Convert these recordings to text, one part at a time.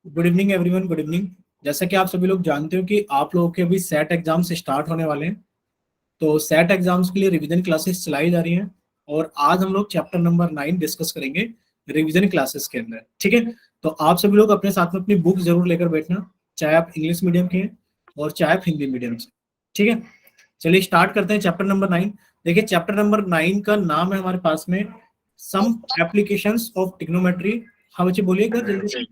Good evening everyone, good evening. जैसा कि आप सभी लोग जानते हो कि आप लोगों के अभी सेट एग्जाम्स स्टार्ट होने वाले हैं। तो सेट एग्जाम्स के लिए रिवीजन क्लासेस चलाई जा रही हैं और आज हम लोग चैप्टर नंबर 9 डिस्कस करेंगे रिवीजन क्लासेस के अंदर। ठीक है, तो आप सभी लोग अपने साथ में अपनी बुक जरूर लेकर बैठना, चाहे आप इंग्लिश मीडियम के हैं और चाहे आप हिंदी मीडियम से। ठीक है, चलिए स्टार्ट करते हैं चैप्टर नंबर 9। देखिए, चैप्टर नंबर 9 का नाम है हमारे पास में सम एप्लीकेशंस ऑफ ट्रिग्नोमेट्री। हाँ बच्चे बोलिएगा जल्दी से।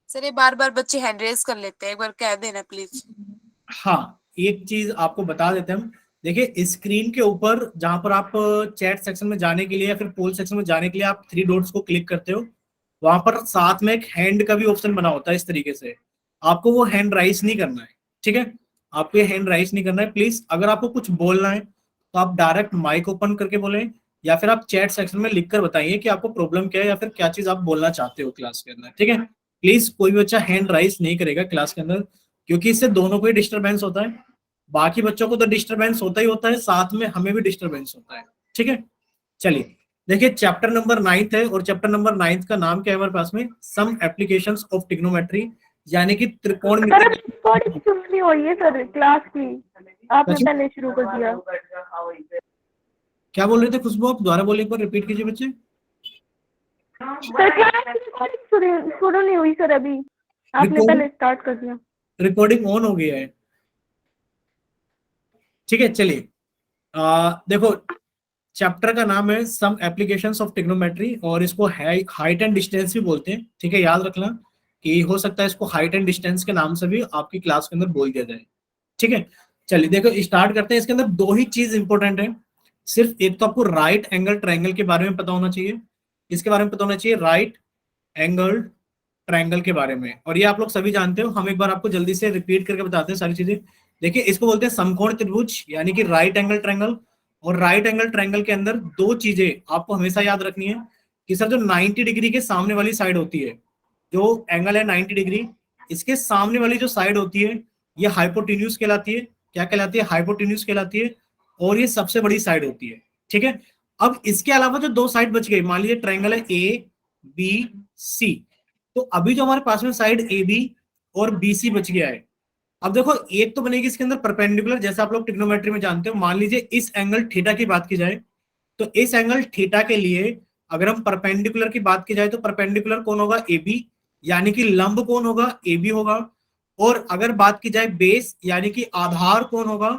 सर ये बार बार बच्चे हैंड रेज कर लेते हैं, एक बार कह देना प्लीज। हाँ, एक चीज आपको बता देते हैं हम। देखिए, स्क्रीन के ऊपर जहां पर आप चैट सेक्शन में जाने के लिए या फिर पोल सेक्शन में जाने के लिए आप थ्री डॉट्स को क्लिक करते हो, वहां पर साथ में एक हैंड का भी ऑप्शन बना होता है। इस तरीके से आपको वो हैंड राइज नहीं करना है। ठीक है, आपको ये हैंड राइज नहीं करना है प्लीज। अगर आपको कुछ बोलना है तो आप डायरेक्ट माइक ओपन करके बोलें, या फिर आप चैट सेक्शन में लिखकर बताइए कि आपको प्रॉब्लम क्या है या फिर क्या चीज आप बोलना चाहते हो क्लास के अंदर। ठीक है, प्लीज कोई भी बच्चा हैंड राइज नहीं करेगा क्लास के अंदर, क्योंकि इससे दोनों को ही डिस्टरबेंस होता है। बाकी बच्चों को तो डिस्टरबेंस होता ही होता है, साथ में हमें भी डिस्टरबेंस होता है। ठीक है, चलिए देखिए, चैप्टर नंबर 9 है और चैप्टर नंबर 9 का नाम क्या है हमारे पास में, सम एप्लीकेशंस ऑफ ट्रिग्नोमेट्री, यानी कि त्रिकोण। सर अब रिकॉर्डिंग शुरू नहीं हुई है सर क्लास की, आपने पहले शुरू कर दिया। क्या बोल रहे थे खुशबू, आप दोबारा बोलिए, एक बार रिपीट कीजिए बच्चे। सर क्लास की रिकॉर्डिंग शुरू नहीं हुई सर, अभी आपने पहले स्टार्ट कर दिया। रिकॉर्डिंग ऑन हो गया है। ठीक है, चलिए देखो, चैप्टर का नाम है सम एप्लीकेशंस ऑफ ट्रिग्नोमेट्री और इसको हाइट एंड डिस्टेंस भी बोलते हैं। ठीक है, याद रखना कि हो सकता है इसको हाइट एंड डिस्टेंस के नाम से भी आपकी क्लास के अंदर बोल दिया जाए। ठीक है, चलिए देखो स्टार्ट करते हैं। इसके अंदर दो ही चीज इंपॉर्टेंट है। सिर्फ एक तो आपको राइट एंगल ट्रायंगल के बारे में पता होना चाहिए, इसके बारे में पता होना चाहिए, राइट एंगल ट्रायंगल के बारे में। और ये आप लोग सभी जानते हो, हम एक बार आपको जल्दी से रिपीट करके बताते हैं सारी चीजें। देखिए, इसको बोलते हैं समकोण त्रिभुज, यानी कि राइट एंगल ट्रायंगल। और राइट एंगल ट्रायंगल के अंदर दो चीजें आपको हमेशा याद रखनी है कि सर जो 90 डिग्री के सामने वाली साइड होती है, जो एंगल है 90 डिग्री, इसके सामने वाली जो साइड होती है ये हाइपोटेन्यूज कहलाती है। क्या कहलाती है? हाइपोटेन्यूज कहलाती है। और ये सबसे बड़ी साइड होती है। ठीक है, अब इसके अलावा जो दो साइड बच गई, मान लीजिए ट्रायंगल है ए बी सी, तो अभी जो हमारे पास में साइड ए बी और बी सी बच गया है। अब देखो, एक तो बनेगी इसके अंदर परपेंडिकुलर, जैसे आप लोग ट्रिग्नोमेट्री में जानते हो। मान लीजिए इस एंगल थीटा की बात की जाए, तो इस एंगल थीटा के लिए अगर हम परपेंडिकुलर की बात की जाए तो परपेंडिकुलर कौन होगा? ए बी, यानी कि लंब कौन होगा? ए बी होगा। और अगर बात की जाए बेस, यानी कि आधार कौन होगा?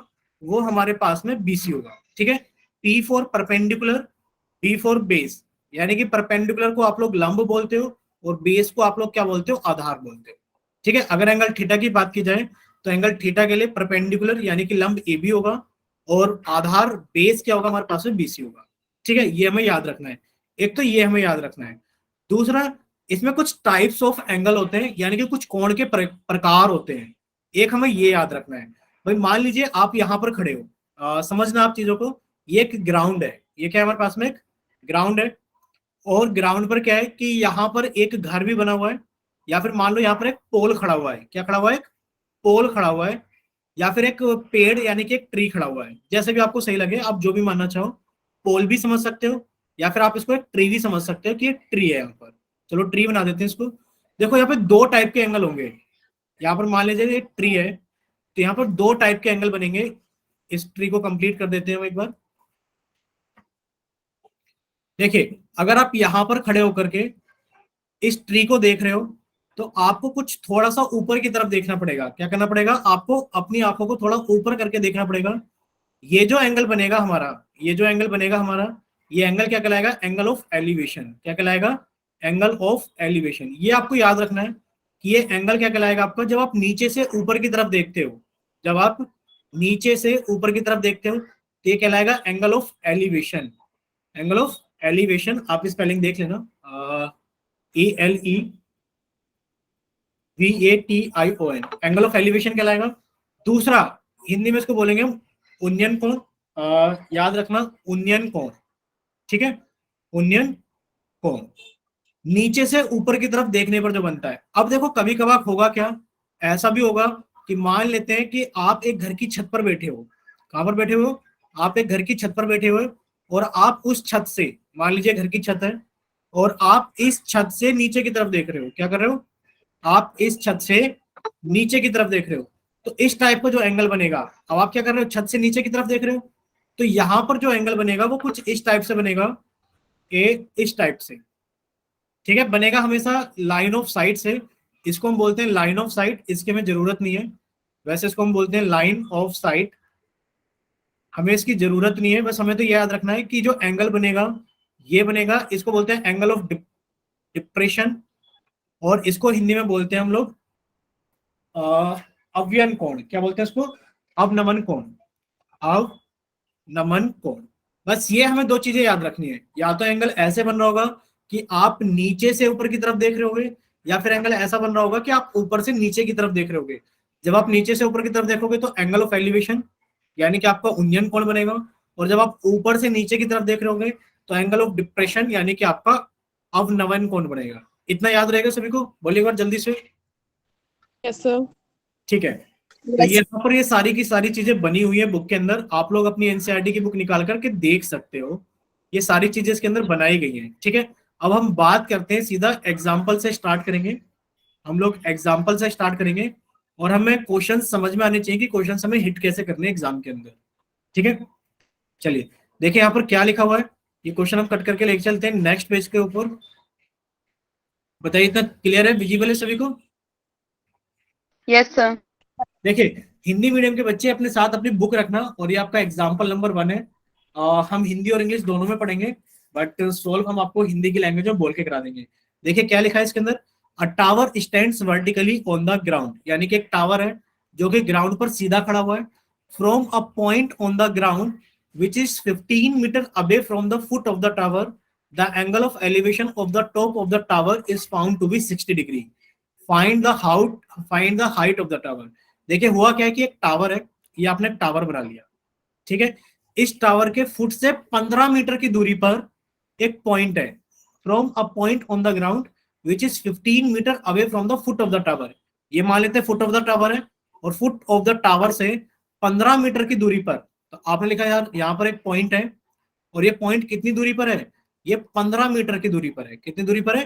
वो हमारे पास में बीसी होगा। ठीक है, P for perpendicular, B for base, यानी कि परपेंडिकुलर को आप लोग लंब बोलते हो और बेस को आप लोग क्या बोलते हो? आधार बोलते हो। ठीक है, अगर एंगल थीटा की बात की जाए तो एंगल थीटा के लिए परपेंडिकुलर यानी कि लंब ए बी होगा और आधार बेस क्या होगा? हमारे पास में बीसी होगा। ठीक है, ये हमें याद रखना है। एक तो ये हमें याद रखना है। दूसरा, इसमें कुछ टाइप्स ऑफ एंगल होते हैं, यानी कि कुछ कोण के प्रकार होते हैं। एक हमें ये याद रखना है। भाई मान लीजिए आप यहां पर खड़े हो, समझना आप चीजों को। ये एक ग्राउंड है, ये क्या है हमारे पास में? एक ग्राउंड है। और ग्राउंड पर क्या है कि यहाँ पर एक घर भी बना हुआ है, या फिर मान लो यहाँ पर एक पोल खड़ा हुआ है। क्या खड़ा हुआ है? एक पोल खड़ा हुआ है, या फिर एक पेड़ यानी कि एक ट्री खड़ा हुआ है। जैसे भी आपको सही लगे, आप जो भी मानना चाहो। पोल भी समझ सकते हो या फिर आप इसको एक ट्री भी समझ सकते हो कि एक ट्री है यहाँ पर। चलो ट्री बना देते हैं इसको। देखो, यहाँ पे दो टाइप के एंगल होंगे। यहाँ पर मान लीजिए एक ट्री है, तो यहाँ पर दो टाइप के एंगल बनेंगे। इस ट्री को कंप्लीट कर देते हैं हम एक बार। देखिए, अगर आप यहां पर खड़े होकर के इस ट्री को देख रहे हो, तो आपको कुछ थोड़ा सा ऊपर की तरफ देखना पड़ेगा। क्या करना पड़ेगा? आपको अपनी आंखों को थोड़ा ऊपर करके देखना पड़ेगा। ये जो एंगल बनेगा हमारा, ये जो एंगल बनेगा हमारा, ये एंगल क्या कहलाएगा? Angle of elevation. क्या कहलाएगा? Angle of elevation. ये आपको याद रखना है कि ये एंगल क्या कहलाएगा आपका, जब आप नीचे से ऊपर की तरफ देखते हो। जब आप नीचे से ऊपर की तरफ देखते हो तो ये कहलाएगा angle of elevation. Angle of elevation, आप स्पेलिंग देख लेना, ALEVATION, एंगल ऑफ एलिवेशन कहलाएगा। दूसरा, हिंदी में इसको बोलेंगे हम उन्नयन कोण। याद रखना, उन्नयन कोण। ठीक है, उन्नयन कोण नीचे से ऊपर की तरफ देखने पर जो बनता है। अब देखो, कभी कभार होगा क्या, ऐसा भी होगा कि मान लेते हैं कि आप एक घर की छत पर बैठे हो। कहां पर बैठे हो? आप एक घर की छत पर बैठे हुए, और आप उस छत से, मान लीजिए घर की छत है, और आप इस छत से नीचे की तरफ देख रहे हो। क्या कर रहे हो? आप इस छत से नीचे की तरफ देख रहे हो, तो इस टाइप का जो एंगल बनेगा, अब आप क्या कर रहे हो, छत से नीचे की तरफ देख रहे हो, तो यहां पर जो एंगल बनेगा वो कुछ इस टाइप से बनेगा, इस टाइप से, ठीक है, बनेगा हमेशा लाइन ऑफ साइट से। इसको हम बोलते हैं लाइन ऑफ साइट, इसके में जरूरत नहीं है, वैसे इसको हम बोलते हैं लाइन ऑफ साइट, हमें इसकी जरूरत नहीं है, बस हमें तो ये याद रखना है कि जो एंगल बनेगा ये बनेगा, इसको बोलते हैं एंगल ऑफ डिप्रेशन, और इसको हिंदी में बोलते हैं हम लोग अवयन कोण, क्या बोलते हैं इसको, अवनमन कोण, अवनमन कोण। बस ये हमें दो चीजें याद रखनी है, या तो एंगल ऐसे बन रहा होगा कि आप नीचे से ऊपर की तरफ देख रहे होगे, या फिर एंगल ऐसा बन रहा होगा कि आप ऊपर से नीचे की तरफ देख रहे होगे। जब आप नीचे से ऊपर की तरफ देखोगे तो एंगल ऑफ एलिवेशन यानी कि आपका उन्नयन कोण बनेगा, और जब आप ऊपर से नीचे की तरफ देख रहे होगे तो एंगल ऑफ डिप्रेशन यानी कि आपका अवनमन कोण बनेगा। इतना याद रहेगा सभी को, बोलिए एक बार जल्दी से। Yes sir. ठीक है, तो ये यहाँ पर ये सारी की सारी चीजें बनी हुई है बुक के अंदर, आप लोग अपनी एनसीईआरटी की बुक निकाल करके देख सकते हो, ये सारी चीजें इसके अंदर बनाई गई हैं। ठीक है, अब हम बात करते हैं, सीधा एग्जाम्पल से स्टार्ट करेंगे, हम लोग एग्जाम्पल से स्टार्ट करेंगे, और हमें क्वेश्चन समझ में आने चाहिए कि क्वेश्चन हमें हिट कैसे करने एग्जाम के अंदर। ठीक है, चलिए देखिए यहाँ पर क्या लिखा हुआ है, ये क्वेश्चन हम कट करके लेके चलते हैं नेक्स्ट पेज के ऊपर। बताइए इतना क्लियर है, विजिबल है सभी को? Yes sir. देखिए हिंदी मीडियम के बच्चे अपने साथ अपनी बुक रखना, और ये आपका एग्जाम्पल नंबर 1 है। हम हिंदी और इंग्लिश दोनों में पढ़ेंगे, बट सोल्व हम आपको हिंदी की लैंग्वेज में बोल के करा देंगे। देखिए क्या लिखा है इसके अंदर, अ tower stands vertically on the ground, यानी कि एक टावर है जो कि ग्राउंड पर सीधा खड़ा हुआ है, from a point on the ground which is 15 metre away from the foot of the tower, the angle of elevation of the top of the tower is found to be 60 degree, find the height of the tower. देखिए हुआ क्या है कि एक tower है, ये आपने tower बना लिया, ठीक है, इस टावर के फुट से 15 मीटर की दूरी पर एक पॉइंट है, from a point on the ground which is 15 metre away from the foot of the tower, ये मान लेते हैं फुट ऑफ द टावर है, और फुट ऑफ द टावर से 15 मीटर की दूरी पर, तो आपने लिखा यार यहाँ पर एक पॉइंट है, और ये पॉइंट कितनी दूरी पर है, ये 15 मीटर की दूरी पर है, कितनी दूरी पर है,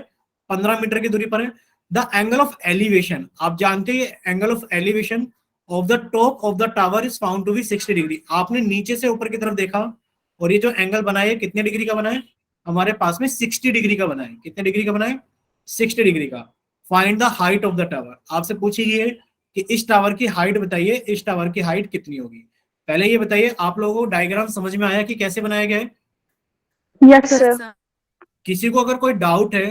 15 मीटर की दूरी पर है। द एंगल ऑफ एलिवेशन, आप जानते हैं angle of elevation of the top of the tower is found to be 60 degree, आपने नीचे से ऊपर की तरफ देखा, और ये जो एंगल बना है कितने डिग्री का बना है, हमारे पास में 60 डिग्री का बना है, कितने डिग्री का बना है, 60 डिग्री का। Find the height of the tower, आपसे पूछी गई है कि इस टावर की हाइट बताइए, इस टावर की हाइट कितनी होगी। पहले ये बताइए आप लोगों को डायग्राम समझ में आया कि कैसे बनाया गया है? Yes sir. सर किसी को अगर कोई डाउट है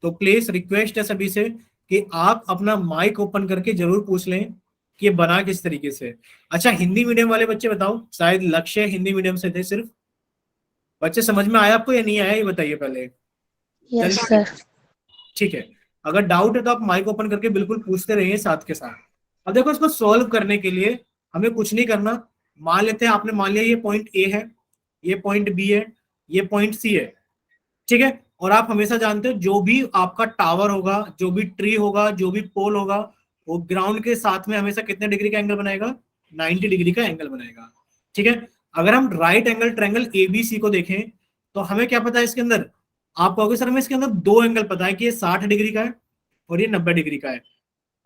तो प्लीज रिक्वेस्ट है सभी से कि आप अपना माइक ओपन करके जरूर पूछ लें कि ये बना किस तरीके से। अच्छा हिंदी मीडियम वाले बच्चे बताओ, शायद लक्ष्य हिंदी मीडियम से थे सिर्फ, बच्चे समझ में आया आपको या नहीं आया ये बताइए पहले। यस जल्दी। सर। ठीक है, अगर डाउट है तो आप माइक ओपन करके बिल्कुल पूछते रहिए साथ के साथ। अब देखो इसको सॉल्व करने के लिए हमें कुछ नहीं करना, मान लेते हैं आपने मान लिया ये पॉइंट ए है, ये पॉइंट बी है, ये पॉइंट सी है, ठीक है, और आप हमेशा जानते हो जो भी आपका टावर होगा, जो भी ट्री होगा, जो भी पोल होगा, वो ग्राउंड के साथ में हमेशा कितने डिग्री का एंगल बनाएगा, 90 डिग्री का एंगल बनाएगा। ठीक है, अगर हम राइट एंगल ट्रायंगल एबीसी को देखें तो हमें क्या पता है इसके अंदर, आप कहोगे सर हमें इसके अंदर दो एंगल पता है कि ये 60 डिग्री का है और ये 90 डिग्री का है।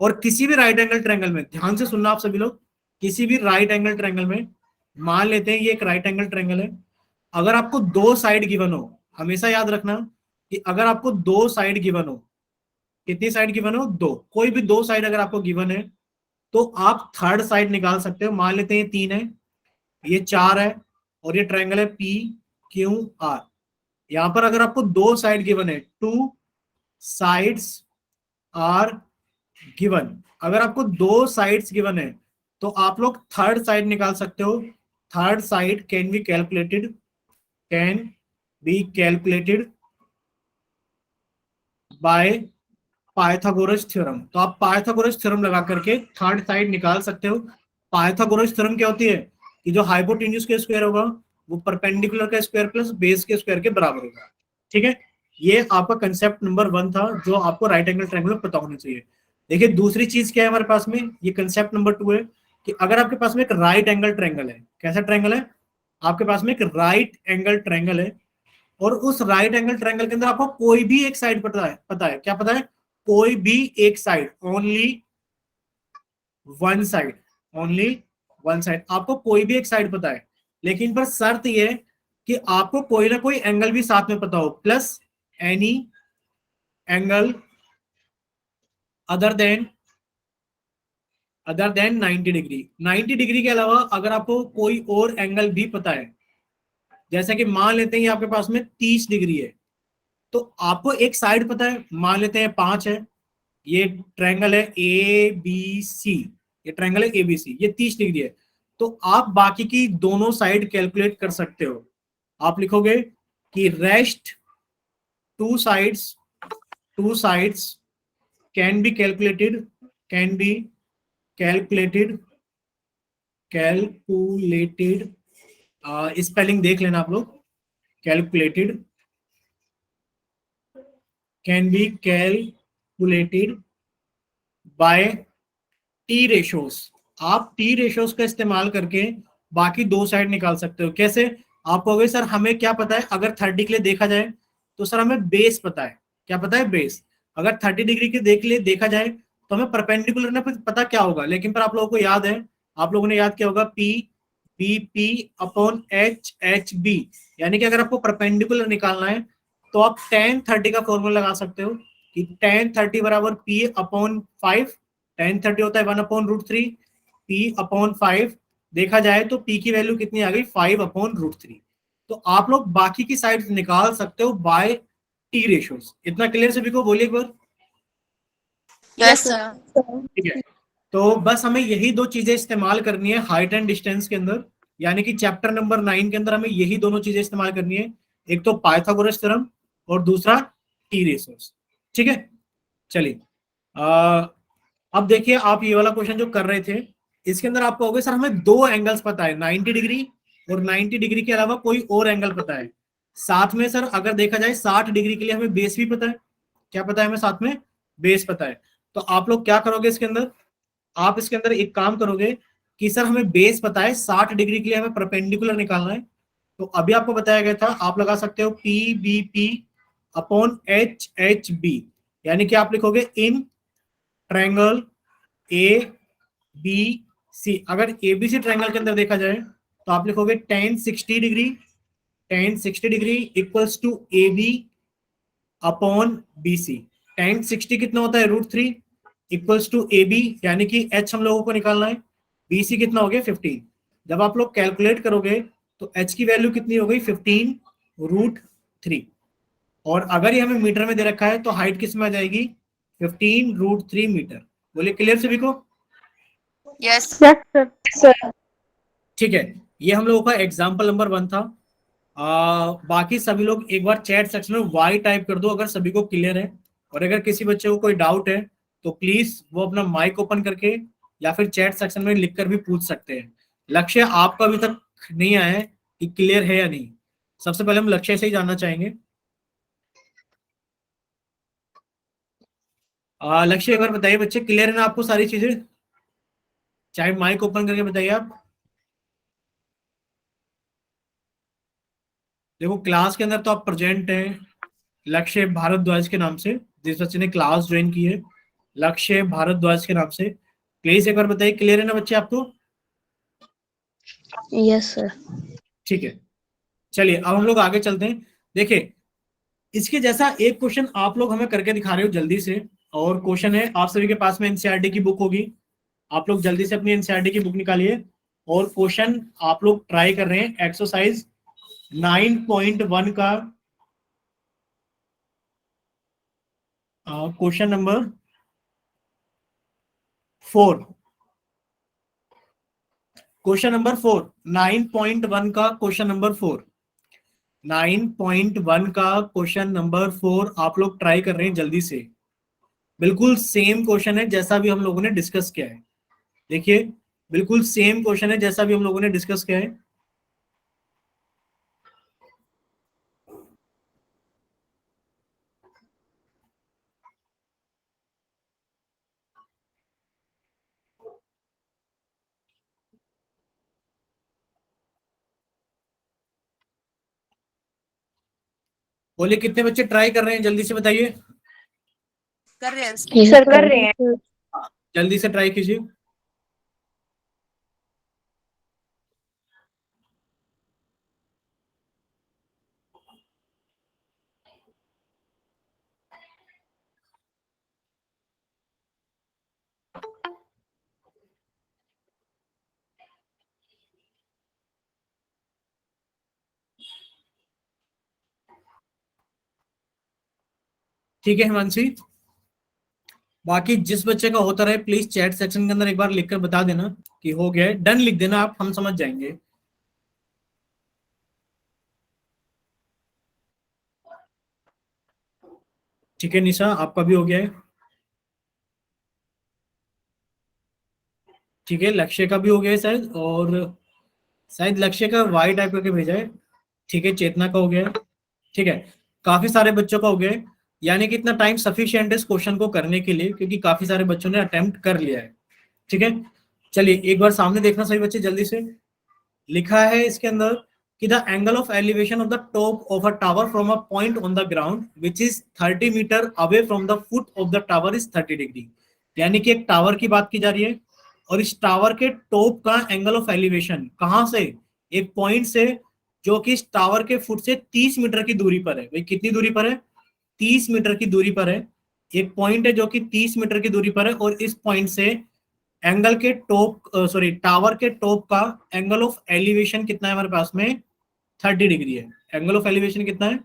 और किसी भी राइट एंगल ट्रायंगल में, ध्यान से सुनना आप सभी लोग, किसी भी राइट एंगल ट्रायंगल में, मान लेते हैं ये एक राइट एंगल ट्रायंगल है, अगर आपको दो साइड गिवन हो, हमेशा याद रखना कि अगर आपको दो साइड गिवन हो, कितनी साइड गिवन हो, दो, कोई भी दो साइड अगर आपको गिवन है तो आप थर्ड साइड निकाल सकते हो। मान लेते हैं ये 3 है, ये 4 है, और ये ट्रायंगल है पी क्यू आर। यहां पर अगर आपको दो साइड गिवन है, 2 साइड्स आर गिवन, अगर आपको दो साइड्स गिवन है तो आप लोग थर्ड साइड निकाल सकते हो। Third side can be calculated by Pythagoras theorem. तो आप पाइथागोरस थ्योरम लगा करके थर्ड साइड निकाल सकते हो। पाइथागोरस थ्योरम क्या होती है कि जो हाइपोटेन्यूज का स्क्वायर होगा वो परपेंडिकुलर का स्क्वायर प्लस बेस के स्क्वायर के बराबर होगा। ठीक है, ये आपका कंसेप्ट नंबर 1 था जो आपको राइट एंगल ट्रायंगल में पता होना चाहिए। देखिए दूसरी चीज क्या है हमारे पास में, ये कंसेप्ट नंबर 2 है कि अगर आपके पास में एक राइट एंगल ट्रायंगल है, कैसा ट्रायंगल है, आपके पास में एक राइट एंगल ट्रायंगल है, और उस राइट एंगल ट्रायंगल के अंदर आपको कोई भी एक साइड पता है क्या पता है, कोई भी एक side, only one side, only one side, आपको कोई भी एक साइड पता है, लेकिन पर शर्त यह है कि आपको कोई ना कोई एंगल भी साथ में पता हो, plus any angle other than 90 degree. 90 degree के अलावा अगर आपको कोई और एंगल भी पता है, जैसा कि मान लेते हैं आपके पास में 30 डिग्री है, तो आपको एक साइड पता है, मान लेते हैं 5 है, ये ट्रायंगल है ए बी सी, ये ट्रायंगल है ए बी सी, ये 30 डिग्री है, तो आप बाकी की दोनों साइड कैलकुलेट कर सकते हो। आप लिखोगे कि rest two sides can be calculated, can be calculated calculated spelling देख लेना आप लोग, calculated can be calculated by T ratios. आप टी रेशोस का इस्तेमाल करके बाकी दो साइड निकाल सकते हो। कैसे? आप कहोगे सर हमें क्या पता है, अगर 30 के लिए देखा जाए तो सर हमें बेस पता है। क्या पता है? बेस। अगर 30 डिग्री के देखा जाए तो हमें परपेंडिकुलर ना पता क्या होगा, लेकिन पर आप लोगों को याद है, आप लोगों ने याद किया होगा P B P upon H H B, यानी कि अगर आपको परपेंडिकुलर निकालना है तो आप tan 30 का फॉर्मूला लगा सकते हो कि tan 30 बराबर पी अपॉन 5, tan 30 होता है 1/√3, पी अपॉन 5, देखा जाए तो पी की वैल्यू कितनी आ गई 5/√3। तो आप लोग बाकी की साइड निकाल सकते हो बाय टी रेशियोज। इतना क्लियर सभी को? बोलिए एक बार। Yes sir. ठीक है, तो बस हमें यही दो चीजें इस्तेमाल करनी है हाइट एंड डिस्टेंस के अंदर, यानी कि चैप्टर नंबर 9 के अंदर हमें यही दोनों चीजें इस्तेमाल करनी है, एक तो पाइथागोरस थ्योरम और दूसरा टी रेशियोज। ठीक है, चलिए अब देखिए, आप ये वाला क्वेश्चन जो कर रहे थे, इसके अंदर आप कहोगे सर हमें दो एंगल्स पता है, 90 डिग्री और 90 डिग्री के अलावा कोई और एंगल पता है। साथ में सर अगर देखा जाए 60 डिग्री के लिए हमें बेस भी पता है। क्या पता है हमें? साथ में बेस पता है। तो आप लोग क्या करोगे इसके अंदर? आप इसके अंदर एक काम करोगे कि सर हमें बेस पता है, 60 डिग्री के लिए हमें परपेंडिकुलर निकालना है, तो अभी आपको बताया गया था, आप लगा सकते हो P B P upon H H B, यानी कि आप लिखोगे इन ट्रायंगल ए बी सी। अगर एबीसी ट्रायंगल के अंदर देखा जाए तो आप लिखोगे tan 60 degree, tan 60 degree equals to A B upon B C. tan 60 कितना होता है? √3 इक्वल्स टू ए बी, यानी कि h हम लोगों को निकालना है, बी सी कितना हो गया 15। जब आप लोग कैलकुलेट करोगे तो h की वैल्यू कितनी हो गई 15√3, और अगर ये हमें मीटर में दे रखा है तो हाइट किस में आ जाएगी 15√3 मीटर। बोलिए क्लियर सभी को? Yes yes sir. ठीक है, ये हम लोगों का एग्जाम्पल नंबर 1 था। बाकी सभी लोग एक बार चैट सेक्शन में वाई टाइप कर दो अगर सभी को क्लियर है, और अगर किसी बच्चे को कोई डाउट है तो प्लीज वो अपना माइक ओपन करके या फिर चैट सेक्शन में लिखकर भी पूछ सकते हैं। लक्ष्य आपका अभी तक नहीं आया है कि क्लियर है या नहीं, सबसे पहले हम लक्ष्य से ही जानना चाहेंगे। लक्ष्य एक बार बताइए बच्चे, क्लियर है ना आपको सारी चीजें? चाहे माइक ओपन करके बताइए आप। देखो क्लास के अंदर तो आप प्रेजेंट हैं लक्ष्य भारद्वाज के नाम से, जिस बच्चे ने क्लास ज्वाइन की है लक्ष्य भारद्वाज के नाम से। प्लीज एक बार बताइए क्लियर है ना बच्चे आपको? Yes, sir. ठीक है, चलिए अब हम लोग आगे चलते हैं। देखिए इसके जैसा एक क्वेश्चन आप लोग हमें करके दिखा रहे हो जल्दी से, और क्वेश्चन है, आप सभी के पास में एनसीईआरटी की बुक होगी, आप लोग जल्दी से अपनी एनसीईआरटी की बुक निकालिए, और क्वेश्चन आप लोग ट्राई कर रहे हैं एक्सरसाइज 9.1 का क्वेश्चन नंबर 4। क्वेश्चन नंबर 4, 9.1 का क्वेश्चन नंबर 4, 9.1 का क्वेश्चन नंबर 4 आप लोग ट्राई कर रहे हैं जल्दी से। बिल्कुल सेम क्वेश्चन है जैसा भी हम लोगों ने डिस्कस किया है। देखिए बिल्कुल सेम क्वेश्चन है जैसा भी हम लोगों ने डिस्कस किया है। बोलिए कितने बच्चे ट्राई कर रहे हैं, जल्दी से बताइए। कर रहे हैं सर कर रहे हैं। जल्दी से ट्राई कीजिए। ठीक है हिमांशी, बाकी जिस बच्चे का होता रहे प्लीज चैट सेक्शन के अंदर एक बार लिखकर बता देना कि हो गया है। डन लिख देना आप, हम समझ जाएंगे। ठीक है निशा, आपका भी हो गया है। ठीक है, लक्ष्य का भी हो गया है शायद, और शायद लक्ष्य का वाई टाइप करके भेजा है। ठीक है, चेतना का हो गया है। ठीक है, काफी सारे बच्चों का हो गया है, यानी कि इतना टाइम सफिशिएंट है इस क्वेश्चन को करने के लिए, क्योंकि काफी सारे बच्चों ने अटेम्प्ट कर लिया है। ठीक है, चलिए एक बार सामने देखना सभी बच्चे जल्दी से। लिखा है इसके अंदर कि the angle of elevation of the top of a tower from a point on the ground which is 30 metre away from the foot of the tower is 30 degree. यानी कि एक टावर की बात की जा रही है, और इस टावर के टॉप का एंगल ऑफ एलिवेशन कहां से, एक पॉइंट से जो कि इस टावर के फुट से 30 मीटर की दूरी पर है। भाई कितनी दूरी पर है, 30 मीटर की दूरी पर है। एक पॉइंट है जो कि 30 मीटर की दूरी पर है, और इस पॉइंट से एंगल के टॉप सॉरी टावर के टॉप का एंगल ऑफ एलिवेशन कितना है हमारे पास में, 30 डिग्री है। एंगल ऑफ एलिवेशन कितना है,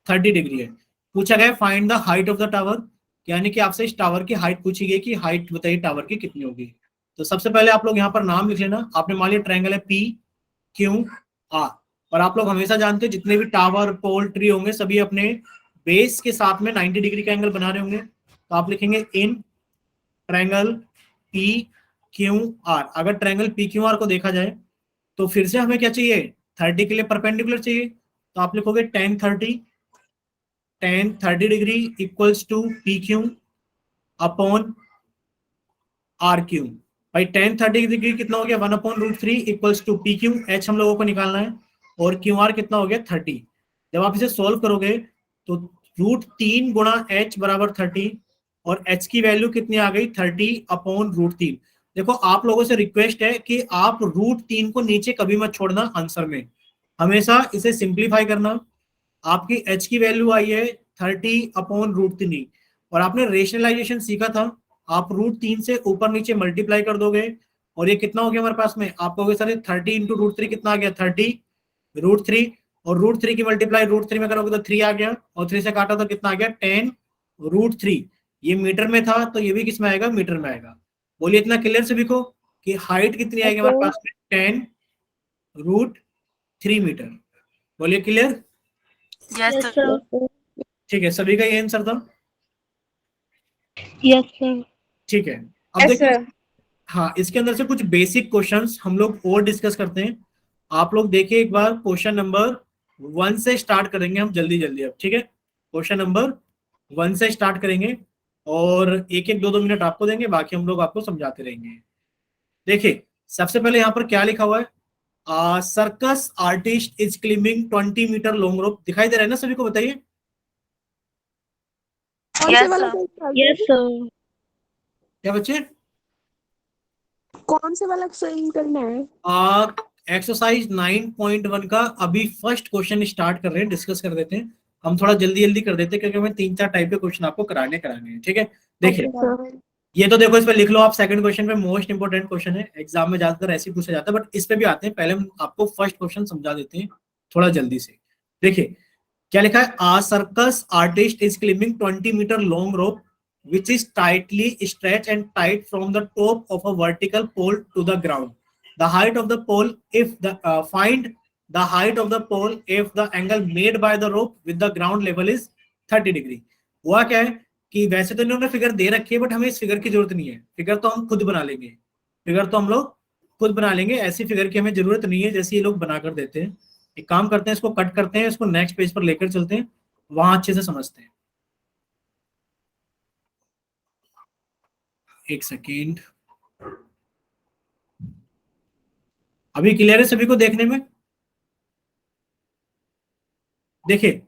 30 डिग्री है। पूछा गया find the height of the tower, यानी कि आपसे इस टावर की हाइट पूछी गई कि हाइट बताइए टावर की कितनी होगी। तो सबसे पहले आप लोग यहाँ पर नाम लिख लेना। आपने मान लिया ट्रायंगल है पी क्यू आर, और आप लोग हमेशा जानते हैं जितने भी टावर पोल ट्री होंगे सभी अपने बेस के साथ में 90 डिग्री का एंगल बना रहे होंगे। तो आप लिखेंगे इन ट्रायंगल पी क्यू आर। अगर ट्रायंगल पी क्यू आर को देखा जाए तो फिर से हमें क्या चाहिए, 30 के लिए परपेंडिकुलर चाहिए। तो आप लिखोगे tan 30 degree equals to P Q upon R Q. भाई tan 30 डिग्री कितना हो गया, 1/√3 equals to P Q. H हम लोगों को निकालना है, और क्यू आर कितना हो गया 30। जब आप इसे सोल्व करोगे तो √3 गुणा एच बराबर 30, और एच की वैल्यू कितनी आ गई 30/√3। देखो आप लोगों से रिक्वेस्ट है कि आप √3 को नीचे कभी मत छोड़ना आंसर में, हमेशा इसे सिंप्लीफाई करना। आपकी एच की वैल्यू आई है 30/√3, और आपने रेशनलाइजेशन सीखा था। आप √3 से ऊपर नीचे मल्टीप्लाई कर दोगे, और ये कितना हो गया हमारे पास में, आप कहोगे सर 30 इंटू √3 कितना आ गया 30√3, और √3 की मल्टीप्लाई √3 में करोगे तो 3 आ गया, और 3 से काटा तो कितना आ गया 10√3। ये मीटर में था तो ये भी किस में आएगा, मीटर में आएगा। बोलिए इतना क्लियर सभी को कि हाइट कितनी आएगी हमारे पास में 10√3 मीटर। बोलिए clear. Yes yes sir. Sir. ठीक है, सभी का ये आंसर था। Yes sir. ठीक है, अब देखिए हाँ इसके अंदर से कुछ बेसिक क्वेश्चंस हम लोग और डिस्कस करते हैं। आप लोग देखिए एक बार क्वेश्चन नंबर 1 से स्टार्ट करेंगे हम जल्दी जल्दी अब। ठीक है, क्वेश्चन नंबर 1 से स्टार्ट करेंगे, और एक एक 2-2 मिनट आपको देंगे, बाकी हम लोग आपको समझाते रहेंगे। देखिए सबसे पहले यहाँ पर क्या लिखा हुआ है, circus artist is climbing 20 metre long rope. दिखाई दे रहा है ना सभी को, बताइए। कौन से वाला यस सर। क्या बच्चे, कौन से वाला सही करना है? एक्सरसाइज 9.1 का अभी फर्स्ट क्वेश्चन स्टार्ट कर रहे हैं, डिस्कस कर देते हैं। हम थोड़ा जल्दी जल्दी कर देते हैं क्योंकि हमें 3-4 टाइप के क्वेश्चन आपको कराने हैं। ठीक है, देखिए सर ये तो देखो इस पे लिख लो आप, सेकंड क्वेश्चन पे मोस्ट इंपोर्टेंट क्वेश्चन है, एग्जाम में ज्यादातर ऐसे ही पूछा जाता है, बट इस पे भी आते हैं। पहले हम आपको फर्स्ट क्वेश्चन समझा देते हैं थोड़ा जल्दी से। देखिए क्या लिखा है, a circus artist is climbing 20 metre long rope which is tightly stretched and tied from the top of a vertical pole to the ground. The height of the pole if the find the height of the pole if the angle made by the rope with the ground level is 30 degree. हुआ क्या है कि वैसे तो इन्होंने figure दे रखी है, but हमें इस फिगर की जरूरत नहीं है। फिगर तो हम खुद बना लेंगे, फिगर तो हम लोग खुद बना लेंगे। ऐसी फिगर की हमें जरूरत नहीं है जैसे ये लोग बना कर देते हैं। एक काम करते हैं, इसको कट करते हैं, इसको नेक्स्ट पेज पर लेकर चलते हैं, वहां अच्छे से समझते हैं। एक सेकेंड, अभी क्लियर है सभी को देखने में। देखिए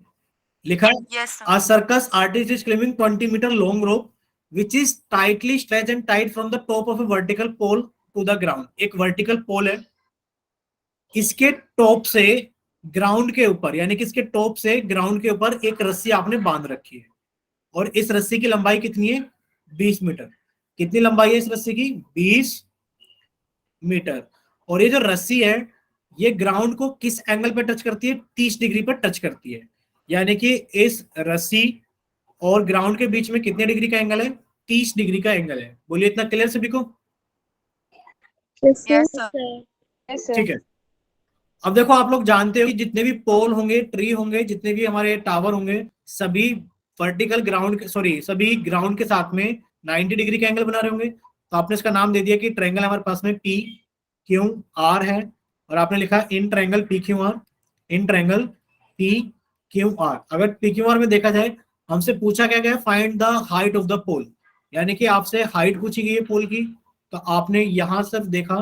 लिखा है yes a circus artist is climbing 20 metre long rope which is tightly stretch and tight from the top of a vertical pole to the ground. एक वर्टिकल पोल है, इसके टॉप से ग्राउंड के ऊपर, यानी कि इसके टॉप से ग्राउंड के ऊपर एक रस्सी आपने बांध रखी है, और इस रस्सी की लंबाई कितनी है? 20 मीटर। कितनी लंबाई है इस रस्सी की? 20 मीटर। और ये जो रस्सी है ये ग्राउंड को किस एंगल पे टच करती है? 30 डिग्री पर टच करती है। यानी कि इस रस्सी और ग्राउंड के बीच में कितने डिग्री का एंगल है? 30 डिग्री का एंगल है। बोलिए, इतना क्लियर सभी को? Yes, sir. Yes, sir. Yes, sir. ठीक है। अब देखो, आप लोग जानते हो कि जितने भी पोल होंगे, ट्री होंगे, जितने भी हमारे टावर होंगे, सभी वर्टिकल ग्राउंड, सॉरी, सभी ग्राउंड के साथ में 90 डिग्री का एंगल बना रहे होंगे। तो आपने इसका नाम दे दिया कि ट्रायंगल हमारे पास में पी क्यू आर है, और आपने लिखा in triangle P Q R, in triangle P Q R. अगर पी क्यू आर में देखा जाए, हमसे पूछा क्या गया? Find the height of the pole, यानी कि आपसे हाइट पूछी गई है पोल की। तो आपने यहां सिर्फ देखा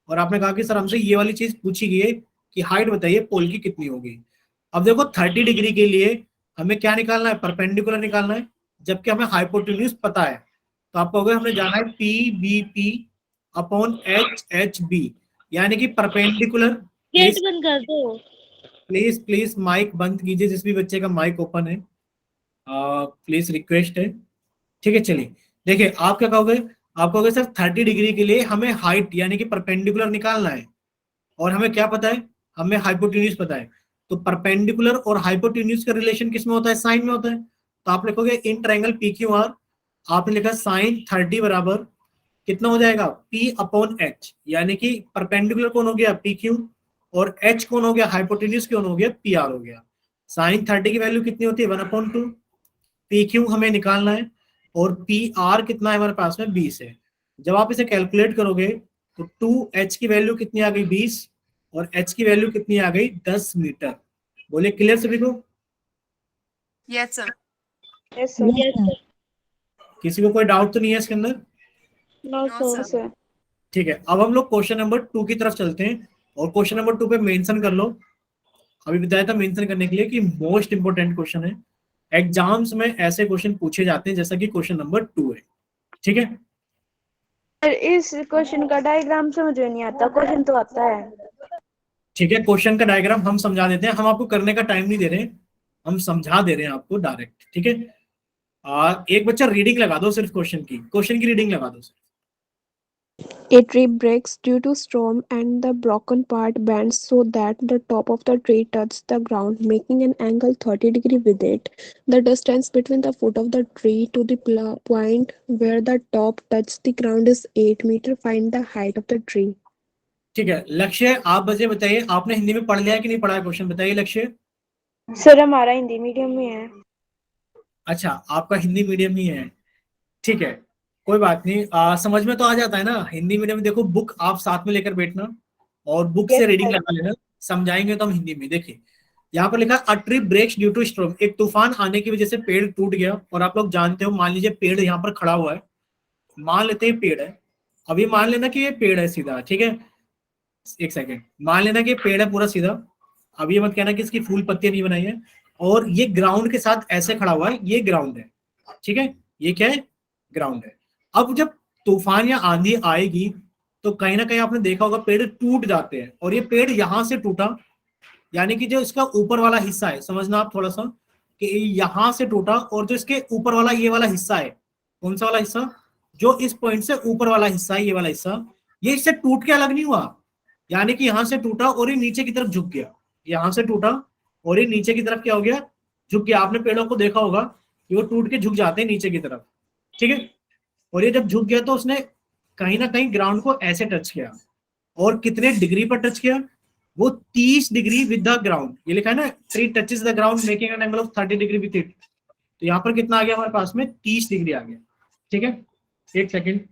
और आपने कहा कि सर हमसे ये वाली चीज पूछी गई है कि हाइट बताइए पोल की कितनी होगी। अब देखो 30 डिग्री के लिए हमें क्या निकालना है? परपेंडिकुलर निकालना है, जबकि हमें हाइपोटेन्यूज पता है। तो आप कहोगे हमने जाना है P B P upon H H B, यानी कि परपेंडिकुलर। गेट बंद कर दो। प्लीज प्लीज माइक बंद कीजिए, जिस भी बच्चे का माइक ओपन है, प्लीज रिक्वेस्ट है। ठीक है, चलिए देखिए, आप क्या कहोगे? आप कहोगे सर 30 डिग्री के लिए हमें हाइट यानी कि परपेंडिकुलर निकालना है, और हमें क्या पता है? हमें हाइपोटेन्यूज पता है। तो परपेंडिकुलर और हाइपोटेन्यूज का रिलेशन किस में होता है? साइन में होता है। तो आप लिखोगे इन ट्रायंगल पी क्यू आर, आपने लिखा साइन 30 बराबर कितना हो जाएगा? पी अपॉन एच, यानी कि परपेंडिकुलर कौन हो गया? पी क्यू, और एच कौन हो गया? हाइपोटेन्यूज कौन हो गया? पी आर हो गया। साइन 30 की वैल्यू कितनी होती है? 1/2। पी क्यू हमें निकालना है, और पी आर कितना है हमारे पास में? 20 है। जब आप इसे कैलकुलेट करोगे तो 2h की वैल्यू कितनी आ गई? 20, और h की वैल्यू कितनी आ गई? 10 मीटर। बोले क्लियर सभी को? Yes, sir. Yes, sir. Yes, sir. किसी को कोई डाउट तो नहीं है इसके अंदर? No, No, sir. Yes, sir. ठीक है, अब हम लोग क्वेश्चन नंबर 2 की तरफ चलते हैं, और क्वेश्चन नंबर 2 पे मेंशन कर लो। अभी बताया था मेंशन करने के लिए कि मोस्ट इंपोर्टेंट क्वेश्चन है, एग्जाम्स में ऐसे क्वेश्चन पूछे जाते हैं जैसा कि क्वेश्चन नंबर 2 है। ठीक है, सर इस क्वेश्चन का डायग्राम समझ में नहीं आता, क्वेश्चन तो आता है। ठीक है, क्वेश्चन का डायग्राम हम समझा देते हैं, हम आपको करने का टाइम नहीं दे रहे हैं, हम समझा दे रहे हैं आपको डायरेक्ट। ठीक है, एक बच्चा रीडिंग लगा दो, सिर्फ क्वेश्चन की रीडिंग लगा दो सिर्फ। A tree breaks due to storm and the broken part bends so that the top of the tree touches the ground, making an angle 30 degree with it. The distance between the foot of the tree to the point where the top touches the ground is 8 meters. Find the height of the tree. ठीक है, लक्ष्य आप बजे बताइए, आपने हिंदी में पढ़ लिया है कि नहीं पढ़ा है? क्वेश्चन बताइए लक्ष्य। सर हमारा हिंदी मीडियम में है। अच्छा, आपका हिंदी मीडियम ही है, ठीक है, कोई बात नहीं, समझ में तो आ जाता है ना हिंदी मीडियम में। देखो, बुक आप साथ में लेकर बैठना और बुक से रीडिंग लगा लेना, समझाएंगे तो हम हिंदी में। देखिए, यहाँ पर लिखा a tree breaks due to storm, एक तूफान आने की वजह से पेड़ टूट गया। और आप लोग जानते हो, मान लीजिए पेड़ यहाँ पर खड़ा हुआ है, मान लेते हैं पेड़ है, अभी मान लेना कि ये पेड़ है सीधा। ठीक है, एक सेकेंड, मान लेना कि पेड़ है पूरा सीधा, अब ये मत कहना कि इसकी फूल पत्तियां नहीं बनाई है। और ये ग्राउंड के साथ ऐसे खड़ा हुआ है, ये ग्राउंड है। ठीक है, ये क्या है? ग्राउंड है। अब जब तूफान या आंधी आएगी तो कहीं ना कहीं आपने देखा होगा पेड़ टूट जाते हैं, और ये पेड़ यहां से टूटा, यानी कि जो इसका ऊपर वाला हिस्सा है, समझना आप थोड़ा सा, कि यहां से टूटा, और जो इसके ऊपर वाला ये वाला हिस्सा है, कौन सा वाला हिस्सा? जो इस पॉइंट से ऊपर वाला हिस्सा है, ये वाला हिस्सा, ये इससे टूट के अलग नहीं हुआ, यानी कि यहां से टूटा और ये नीचे की तरफ झुक गया। यहां से टूटा और ये नीचे की तरफ क्या हो गया? झुक गया। आपने पेड़ों को देखा होगा कि वो टूट के झुक जाते हैं नीचे की तरफ। ठीक है, और ये जब झुक गया तो उसने कहीं ना कहीं ग्राउंड को ऐसे टच किया, और कितने डिग्री पर टच किया? वो 30 डिग्री विद द ग्राउंड। ये लिखा है ना, tree touches the ground making an angle of 30 degree with it. तो यहाँ पर कितना आ गया हमारे पास में? 30 डिग्री आ गया। ठीक है, एक सेकेंड,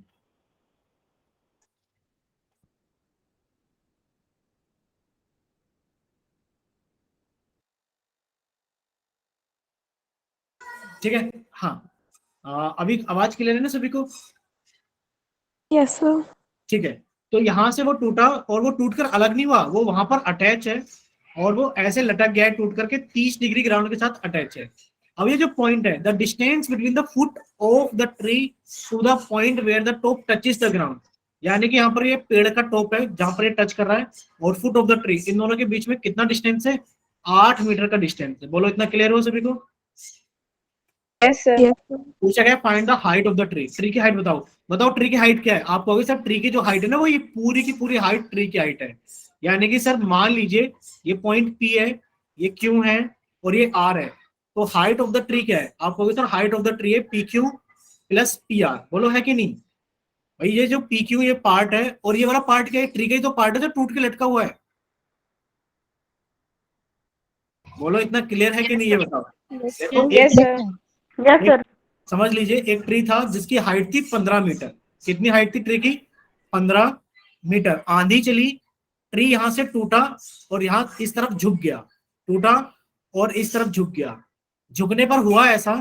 ठीक है, हाँ, अभी आवाज क्लियर है ना सभी को? Yes, sir. ठीक है, तो यहां से वो टूटा, और वो टूटकर अलग नहीं हुआ, वो वहां पर अटैच है, और वो ऐसे लटक गया है टूट करके, 30 डिग्री ग्राउंड के साथ अटैच है। अब ये जो पॉइंट है, the distance between the foot of the tree to the point where the top touches the ground, यानी कि यहाँ पर ये पेड़ का टॉप है जहां पर ये टच कर रहा है, और फुट ऑफ द ट्री, इन दोनों के बीच में कितना डिस्टेंस है? 8 मीटर का डिस्टेंस है। बोलो इतना क्लियर हो सभी को? Yes sir. Yes, sir. पूछा गया find the height of the tree, tree की हाइट बताओ। बताओ ट्री की हाइट क्या है? आप कहोगे सर ट्री की जो हाइट है ना वो ये पूरी की पूरी हाइट ट्री की हाइट है, यानी कि सर मान लीजिए ये पॉइंट P है, ये Q है और ये R है, तो हाइट ऑफ द ट्री क्या है? आप कहोगे sir height of the tree है PQ प्लस PR। बोलो है कि नहीं भाई? ये जो PQ ये पार्ट है और ये वाला पार्ट क्या है? ट्री का ही तो पार्ट है जो टूट के लटका हुआ है। बोलो इतना क्लियर है कि नहीं ये बताओ। देखो यस सर। Yes sir. समझ लीजिए एक ट्री था जिसकी हाइट थी 15 मीटर। कितनी हाइट थी ट्री की? 15 मीटर। आंधी चली, ट्री यहां से टूटा और यहां इस तरफ झुक गया, टूटा और इस तरफ झुक गया। झुकने पर हुआ ऐसा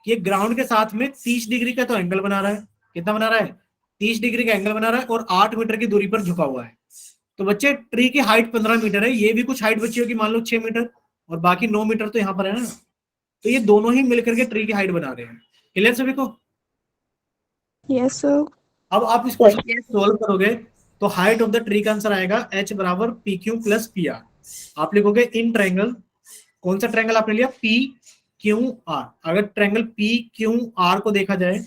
कि ये ग्राउंड के साथ में 30 डिग्री का तो एंगल बना रहा है। कितना बना रहा है? 30 डिग्री का एंगल बना रहा है और 8 मीटर की दूरी पर झुका हुआ है। तो बच्चे ट्री की हाइट 15 मीटर है, ये भी कुछ हाइट बची होगी मान लो 6 मीटर, और बाकी 9 मीटर तो यहाँ पर है ना। तो ये दोनों ही मिलकर के ट्री की हाइट बना रहे हैं। क्लियर सभी को? Yes, sir. अब आप इस क्वेश्चन को सोल्व करोगे तो हाइट ऑफ द ट्री का आंसर आएगा H बराबर PQ प्लस PR। आप लिखोगे इन ट्रायंगल, कौन सा ट्रायंगल आपने लिया? PQR। अगर ट्रायंगल PQR को देखा जाए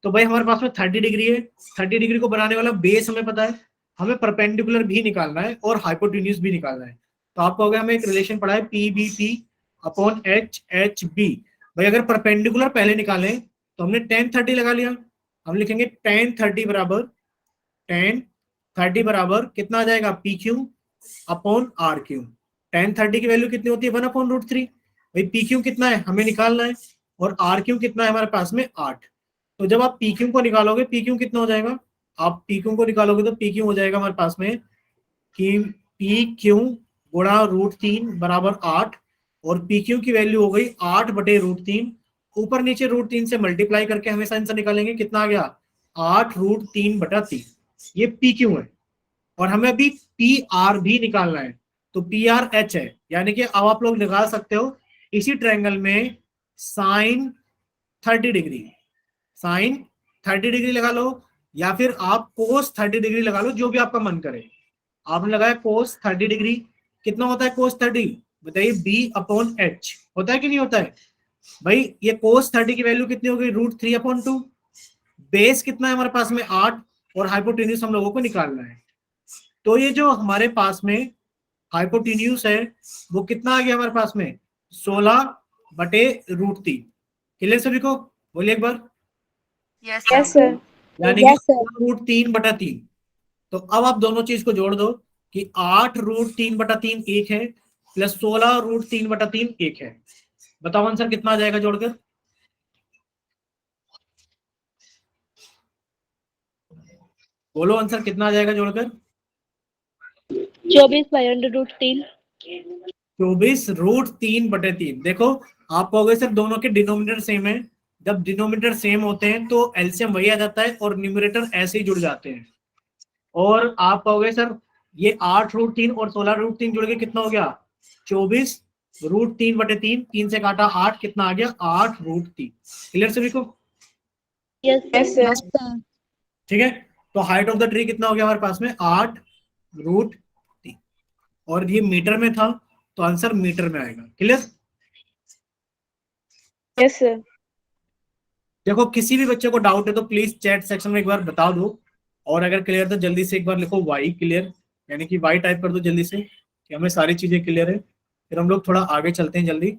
तो भाई हमारे पास में 30 डिग्री है। 30 डिग्री को बनाने वाला बेस हमें पता है, हमें परपेंडिकुलर भी निकालना है और हाइपोटेन्यूज भी निकालना है। तो आप कहोगे हमें एक रिलेशन पढ़ा है PBT अपॉन HHB। भाई अगर परपेंडिकुलर पहले निकालें तो हमने tan 30 लगा लिया, हम लिखेंगे tan 30 बराबर कितना आ जाएगा? PQ upon RQ। tan 30 की वैल्यू कितनी होती है? 1/√3। भाई PQ कितना है हमें निकालना है और RQ कितना है हमारे पास में? 8। तो जब आप PQ को निकालोगे, PQ कितना हो जाएगा? आप PQ को निकालोगे तो PQ हो जाएगा हमारे पास में कि PQ गुणा √3 बराबर 8, और PQ की वैल्यू हो गई 8/√3। ऊपर नीचे √3 से मल्टीप्लाई करके हमेशा आंसर निकालेंगे। कितना आ गया? 8√3/3। ये PQ है और हमें अभी PR भी निकालना है, तो PR H है, यानी कि अब आप लोग निकाल सकते हो इसी ट्रायंगल में साइन 30 डिग्री, साइन 30 डिग्री लगा लो या फिर आप कोस 30 डिग्री लगा लो, जो भी आपका मन करे। आपने लगाया कोस 30 डिग्री, कितना होता है कोस 30? बताइए B/H होता है कि नहीं होता है? भाई ये कोस 30 की वैल्यू कितनी हो गई? √3/2। बेस कितना है हमारे पास में? 8, और हाइपोटेन्यूज हम लोगों को निकालना है। तो ये जो हमारे पास में हाइपोटेन्यूज है वो कितना आ गया हमारे पास में? 16/√3। क्लियर सभी को? बोलिए एक बार। Yes sir. यानी कि √3/3। तो अब आप दोनों चीज को जोड़ दो कि 8√3/3 एक है प्लस 16√3/3 एक है। बताओ आंसर कितना आ जाएगा जोड़कर? बोलो आंसर कितना आ जाएगा जोड़कर? 24/√3। 24√3/3। देखो आप कहोगे सर दोनों के डिनोमिनेटर सेम है। जब डिनोमिनेटर सेम होते हैं तो एलसीएम वही आ जाता है और न्यूमरेटर ऐसे ही जुड़ जाते हैं। और आप कहोगे सर ये 8√3 और 16√3 जुड़ के कितना हो गया? 24√3/3। 3 से काटा 8, कितना आ गया? 8√3। क्लियर सभी को? Yes sir. ठीक है, तो हाइट ऑफ द ट्री कितना हो गया हमारे पास में? 8√3, और ये मीटर में था तो आंसर मीटर में आएगा। क्लियर? Yes sir. देखो किसी भी बच्चे को डाउट है तो प्लीज चैट सेक्शन में एक बार बता दो, और अगर क्लियर तो जल्दी से एक बार लिखो वाई क्लियर, यानी कि वाई टाइप कर दो जल्दी से कि हमें सारी चीजें क्लियर है। फिर हम लोग थोड़ा आगे चलते हैं जल्दी।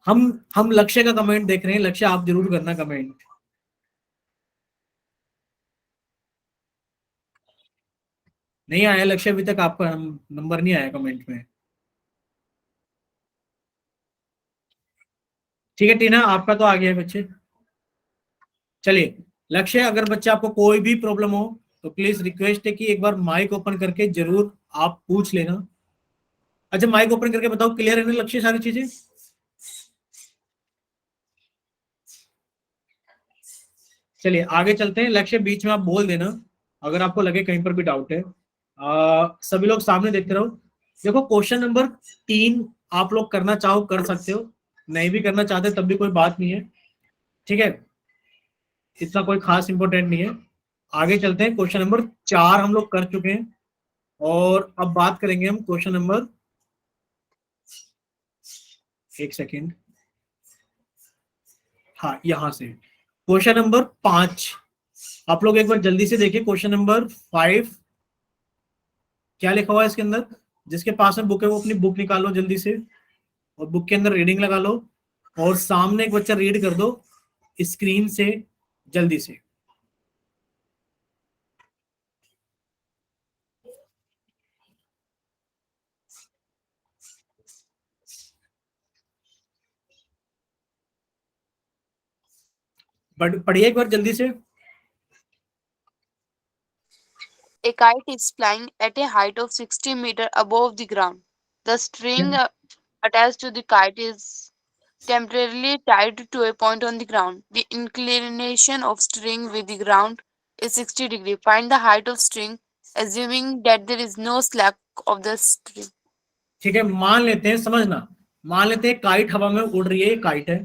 हम लक्ष्य का कमेंट देख रहे हैं। लक्ष्य आप जरूर करना कमेंट। नहीं आया लक्ष्य अभी तक, आपका नंबर नहीं आया कमेंट में। ठीक है टीना, आपका तो आ गया है बच्चे। चलिए लक्ष्य, अगर बच्चे आपको कोई भी प्रॉब्लम हो तो प्लीज रिक्वेस्ट है कि एक बार माइक ओपन करके जरूर आप पूछ लेना। अच्छा माइक ओपन करके बताओ क्लियर है ना लक्ष्य सारी चीजें? चलिए आगे चलते हैं। लक्ष्य बीच में आप बोल देना अगर आपको लगे कहीं पर भी डाउट है। सभी लोग सामने देखते रहो। देखो क्वेश्चन नंबर 3 आप लोग करना चाहो कर सकते हो, नहीं भी करना चाहते तब भी कोई बात नहीं है, ठीक है, इतना कोई खास इंपॉर्टेंट नहीं है। आगे चलते हैं, क्वेश्चन नंबर 4 हम लोग कर चुके हैं और अब बात करेंगे हम क्वेश्चन नंबर, एक सेकेंड, हाँ यहां से क्वेश्चन नंबर 5। आप लोग एक बार जल्दी से देखिए क्वेश्चन नंबर 5 क्या लिखा हुआ है इसके अंदर। जिसके पास में बुक है वो अपनी बुक निकालो जल्दी से और बुक के अंदर रीडिंग लगा लो और सामने एक बच्चा रीड कर दो स्क्रीन से जल्दी से। पढ़िए एक बार जल्दी से। A kite is flying at a height of 60 meters above the ground. The string attached to the kite is temporarily tied to a point on the ground. The inclination of string with the ground is 60 degree. Find the height of string, assuming that there is no slack of the string. ठीक है, मान लेते हैं, समझना, मान लेते हैं kite हवा में उड़ रही है, काइट है।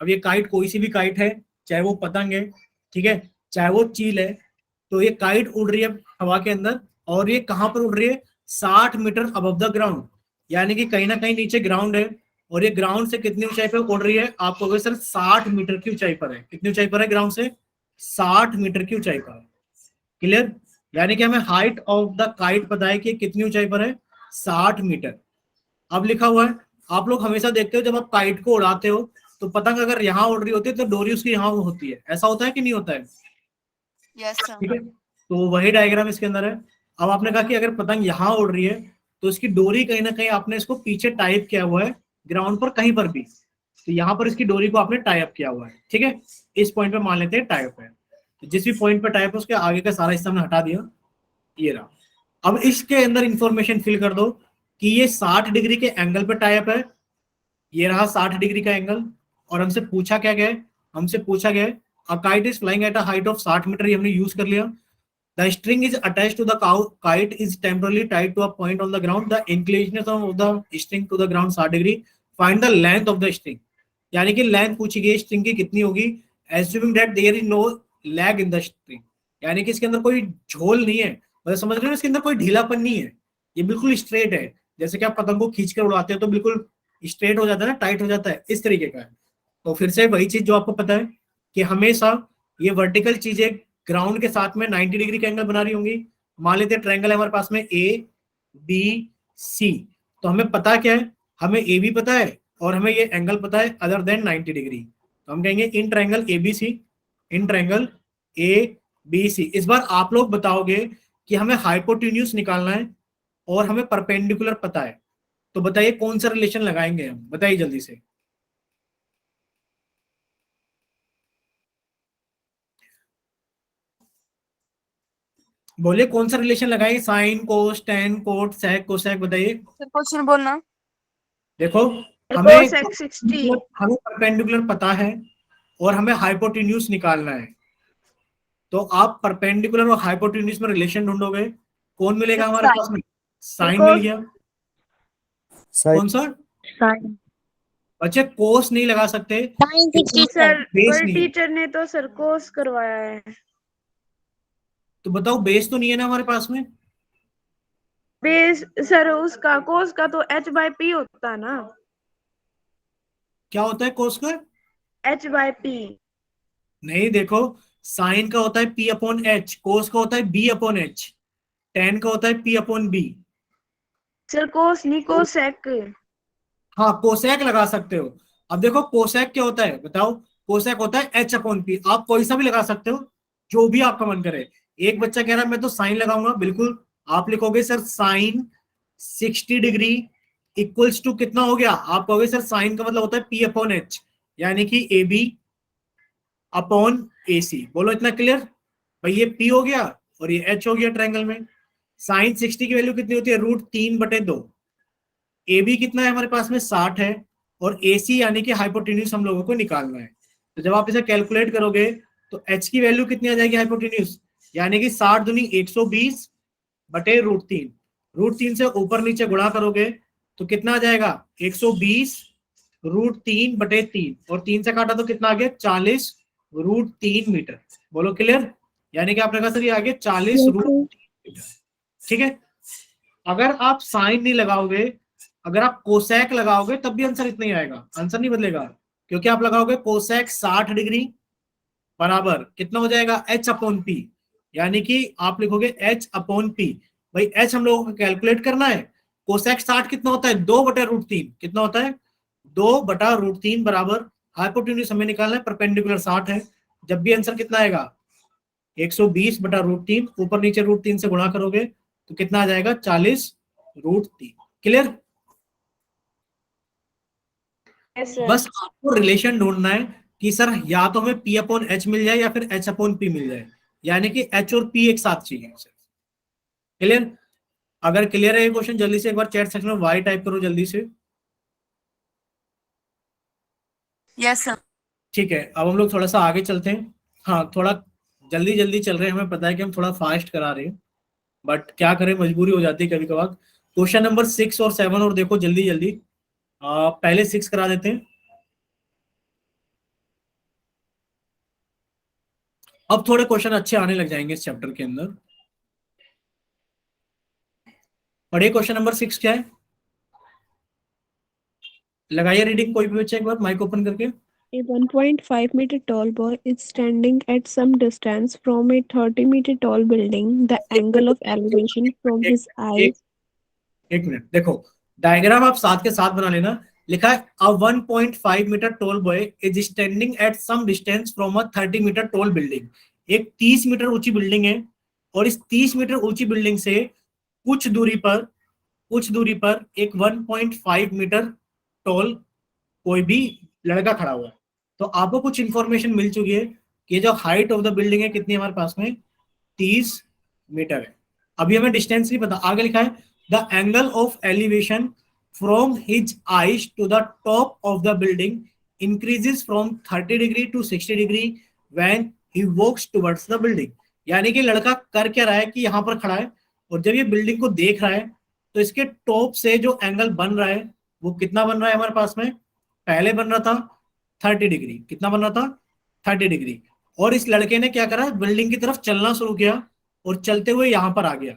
अब ये काइट कोई सी भी काइट है, चाहे वो पतंग है, ठीक है, चाहे वो चील है, तो ये काइट उड़ रही है हवा के अंदर और ये कहां पर उड़ रही है, 60 मीटर अबव द ग्राउंड, यानी कि कहीं ना कहीं नीचे ग्राउंड है और ये ग्राउंड से कितनी ऊंचाई पर उड़ रही है, आप कहोगे सर 60 मीटर की ऊंचाई पर है। कितनी ऊंचाई पर है ग्राउंड से, 60 मीटर की ऊंचाई पर। क्लियर, यानी कि हमें हाइट ऑफ द काइट पता है कि कितनी ऊंचाई पर है, 60 मीटर। अब लिखा हुआ है, आप लोग हमेशा देखते हो जब आप काइट को उड़ाते हो तो पतंग अगर यहाँ उड़ रही होती है तो डोरी उसकी यहाँ होती है, ऐसा होता है कि नहीं होता है, Yes, sir. ठीक है, तो वही डायग्राम इसके अंदर है। अब आपने कहा कि अगर पतंग यहाँ उड़ रही है तो इसकी डोरी कहीं ना कहीं आपने इसको पीछे टाइप किया हुआ है ग्राउंड पर कहीं पर भी, तो यहाँ पर इसकी डोरी को आपने टाइप किया हुआ है, ठीक है, इस पॉइंट पे मान लेते हैं टाइप है। तो जिस भी पॉइंट पर टाइप है उसके आगे का सारा हिस्सा हमने हटा दिया, ये रहा। अब इसके अंदर इंफॉर्मेशन फिल कर दो कि ये 60 डिग्री के एंगल पे टाइप है, ये रहा 60 डिग्री का एंगल, और हमसे पूछा क्या गया है, हमसे पूछा गया है a kite is flying at a height of 60 metre, ये हमने यूज कर लिया। The string is attached to the kite is temporarily tied to a point on the ground, the inclination of the string to the ground 60 degree, find the length of the string, यानी कि length पूछी गई string की कितनी होगी, assuming that there is no lag in the string, यानी कि इसके अंदर कोई झोल नहीं है, मतलब समझ रहे हो इसके अंदर कोई ढीलापन नहीं है, ये बिल्कुल स्ट्रेट है। जैसे कि आप पतंग को खींच कर उड़ाते हो तो बिल्कुल स्ट्रेट हो जाता है ना, टाइट हो जाता है, इस तरीके का है। तो फिर से वही चीज जो आपको पता है कि हमेशा ये वर्टिकल चीजें ग्राउंड के साथ में 90 डिग्री का एंगल बना रही होंगी। मान लेते हैं ट्रायंगल है हमारे पास में ए बी सी, तो हमें पता क्या है, हमें ए बी पता है और हमें ये एंगल पता है अदर देन 90 डिग्री, तो हम कहेंगे in triangle A B C, in triangle A B C. इस बार आप लोग बताओगे कि हमें हाइपोटेन्यूज निकालना है और हमें परपेंडिकुलर पता है, तो बताइए कौन सा रिलेशन लगाएंगे हम, बताइए जल्दी से। बोलिए कौन सा रिलेशन लगाएंगे, sine cos tan cot sec cosec, बताइए। Sir, क्वेश्चन बोलना। देखो हमें cosec 60 हमें परपेंडिकुलर पता है और हमें हाइपोटेन्यूज निकालना है, तो आप परपेंडिकुलर और हाइपोटेन्यूज में रिलेशन ढूंढोगे, कौन मिलेगा हमारे पास में, साइन मिल गया। कौन सा sin बच्चे, कोस नहीं लगा सकते, सर, बेस पर नहीं है। टीचर ने तो सर कोस करवाया है। तो बताओ बेस तो नहीं है ना हमारे पास में, बेस सर उसका कोस का तो h/p होता है ना, क्या होता है कोस का, h/p। नहीं देखो, साइन का होता है p अपॉन एच, कोस का होता है b अपॉन एच, टेन का होता है p upon B. Sir cos नहीं कोसेक। हाँ कोसेक लगा सकते हो। अब देखो कोसेक क्या होता है बताओ, कोसेक होता है एच अपॉन पी, आप कोई सा भी लगा सकते हो जो भी आपका मन करे। एक बच्चा कह रहा है मैं तो साइन लगाऊंगा, बिल्कुल आप लिखोगे sir sine 60 degree equals to कितना हो गया, आप कहोगे सर साइन का मतलब होता है पी अपॉन एच, यानी कि ए बी अपॉन ए सी। बोलो इतना क्लियर, भाई ये पी हो गया और ये एच हो गया ट्रायंगल में। साइन 60 की वैल्यू कितनी होती है, √3/2। ए बी कितना है हमारे पास में 60 है और ए सी यानी कि हाइपोटेन्यूज हम लोगों को निकालना है। तो जब आप इसे कैलकुलेट करोगे तो एच की वैल्यू कितनी आ जाएगी हाइपोटेन्यूज, यानी कि 60 दूनी 120/√3, √3 से ऊपर नीचे गुणा करोगे तो कितना आ जाएगा 120 √3/3 और 3 से काटा तो कितना आ गया 40√3 मीटर। बोलो क्लियर? यानी कि आपने कहा सर ये आ गया 40√3 मीटर। ठीक है, अगर आप साइन नहीं लगाओगे, अगर आप कोसेक लगाओगे तब भी आंसर इतना ही आएगा, आंसर नहीं बदलेगा, क्योंकि आप लगाओगे कोसेक 60 डिग्री बराबर कितना हो जाएगा H/P, यानी कि आप लिखोगे H/P। भाई H हम लोगों को कैलकुलेट करना है, कोसेक 60 कितना होता है 2/√3, कितना होता है 2/√3 बराबर हाइपोटेन्यूज हमें निकालना है, परपेंडिकुलर 60 है, जब भी आंसर कितना आएगा 120/√3, ऊपर नीचे √3 से गुणा करोगे तो कितना आ जाएगा 40√3। क्लियर? Yes, sir. बस आपको रिलेशन ढूंढना है कि सर या तो हमें P/H मिल जाए या फिर H/P मिल जाए, यानी कि H और P एक साथ चाहिए। क्लियर? अगर क्लियर है ये क्वेश्चन जल्दी से एक बार चैट सेक्शन में वाई टाइप करो जल्दी से। Yes, sir. ठीक है, अब हम लोग थोड़ा सा आगे चलते हैं। हाँ, थोड़ा जल्दी जल्दी चल रहे हैं, हमें पता है कि हम थोड़ा फास्ट करा रहे हैं, बट क्या करें, मजबूरी हो जाती है कभी कभार। क्वेश्चन नंबर 6 और 7 और देखो जल्दी जल्दी। पहले 6 करा देते हैं। अब थोड़े क्वेश्चन अच्छे आने लग जाएंगे इस चैप्टर के अंदर। पढ़िए क्वेश्चन नंबर 6 क्या है, लगाइए रीडिंग कोई भी बच्चा एक बार माइक ओपन करके। A 1.5 meter tall boy is standing at some distance from a 30 meter tall building. The angle of elevation from his eyes. एक मिनट, देखो डायग्राम आप साथ के साथ बना लेना। लिखा है a 1.5 metre tall boy is standing at some distance from a 30 metre tall building. एक 30 मीटर ऊंची बिल्डिंग है और इस 30 मीटर ऊंची बिल्डिंग से कुछ दूरी पर एक 1.5 मीटर टॉल कोई भी लड़का खड़ा हुआ है। तो आपको कुछ इंफॉर्मेशन मिल चुकी है कि जो हाइट ऑफ द बिल्डिंग है कितनी हमारे पास में 30 मीटर है। अभी हमें डिस्टेंस नहीं पता, आगे लिखा है the angle of elevation from his eyes to the top of the building increases from 30 degree to 60 degree when he walks towards the building. यानी कि लड़का कर क्या रहा है कि यहाँ पर खड़ा है और जब ये बिल्डिंग को देख रहा है तो इसके टॉप से जो एंगल बन रहा है वो कितना बन रहा है हमारे पास में, पहले बन रहा था 30 डिग्री, कितना बन रहा था 30 डिग्री। और इस लड़के ने क्या करा, बिल्डिंग की तरफ चलना शुरू किया और चलते हुए यहां पर आ गया,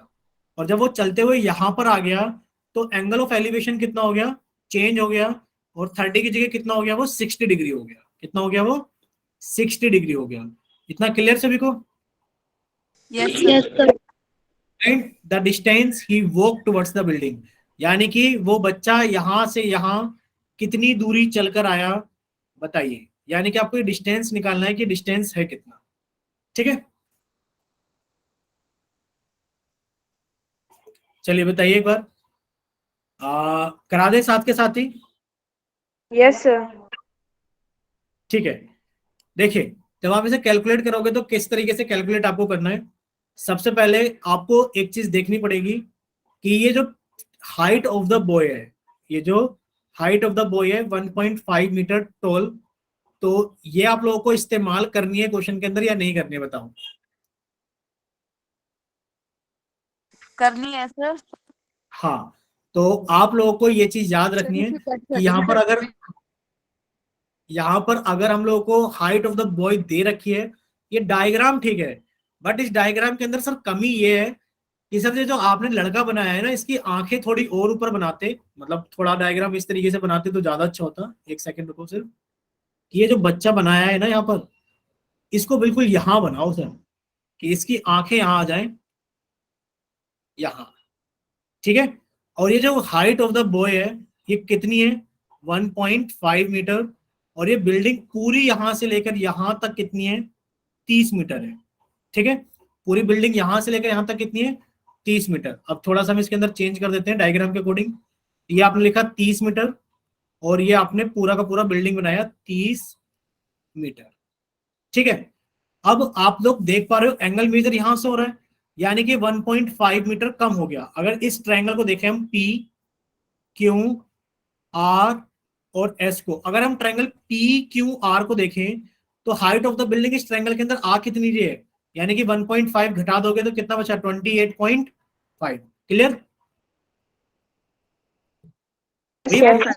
और जब वो चलते हुए यहां पर आ गया तो एंगल ऑफ एलिवेशन कितना हो गया, चेंज हो गया, और 30 की जगह कितना हो गया वो 60 डिग्री हो गया। कितना हो गया वो 60 डिग्री हो गया। इतना क्लियर सभी को? Yes, sir. Yes, sir. And the distance he walk towards the building, यानी कि वो बच्चा यहां से यहां कितनी दूरी चलकर आया बताइए। यानी कि आपको ये डिस्टेंस निकालना है कि डिस्टेंस है कितना। ठीक है, चलिए बताइए एक बार, करा दे साथ के साथ ही। Yes, sir. ठीक है, देखिए जब आप इसे कैलकुलेट करोगे तो किस तरीके से कैलकुलेट आपको करना है। सबसे पहले आपको एक चीज देखनी पड़ेगी कि ये जो हाइट ऑफ द बॉय है, ये जो हाइट ऑफ द बॉय है 1.5 मीटर टॉल, तो ये आप लोगों को इस्तेमाल करनी है क्वेश्चन के अंदर या नहीं करनी है बताओ। करनी है सर। हाँ, तो आप लोगों को ये चीज याद रखनी है कि यहाँ पर अगर हम लोगों को हाइट ऑफ द बॉय दे रखी है, ये डायग्राम ठीक है, बट इस डायग्राम के अंदर सर कमी ये है कि सर ये जो आपने लड़का बनाया है ना, इसकी आंखें थोड़ी और ऊपर बनाते, मतलब थोड़ा डायग्राम इस तरीके से बनाते तो ज्यादा अच्छा होता। एक सेकंड रुको सर, कि ये जो बच्चा बनाया है ना यहाँ पर, इसको बिल्कुल यहाँ बनाओ सर, कि इसकी आंखें यहाँ आ जाएं, यहाँ। ठीक है, और ये जो हाइट ऑफ द बॉय है ये कितनी है 1.5 मीटर, और ये बिल्डिंग पूरी यहां से लेकर यहां तक कितनी है 30 मीटर है। ठीक है, पूरी बिल्डिंग यहां से लेकर यहां तक कितनी है 30 मीटर। अब थोड़ा सा हम इसके अंदर चेंज कर देते हैं डायग्राम के अकॉर्डिंग। ये आपने लिखा 30 मीटर और ये आपने पूरा का पूरा बिल्डिंग बनाया 30 मीटर। ठीक है, अब आप लोग देख पा रहे हो एंगल मेजर यहां से हो रहा है, यानी कि 1.5 मीटर कम हो गया। अगर इस ट्रायंगल को देखें हम P Q R और S को, अगर हम ट्रायंगल P Q R को देखें तो हाइट ऑफ द बिल्डिंग इस ट्रायंगल के अंदर आ कितनी रही है, यानी कि 1.5 घटा दोगे तो कितना बचा 28.5। क्लियर? Yes, sir.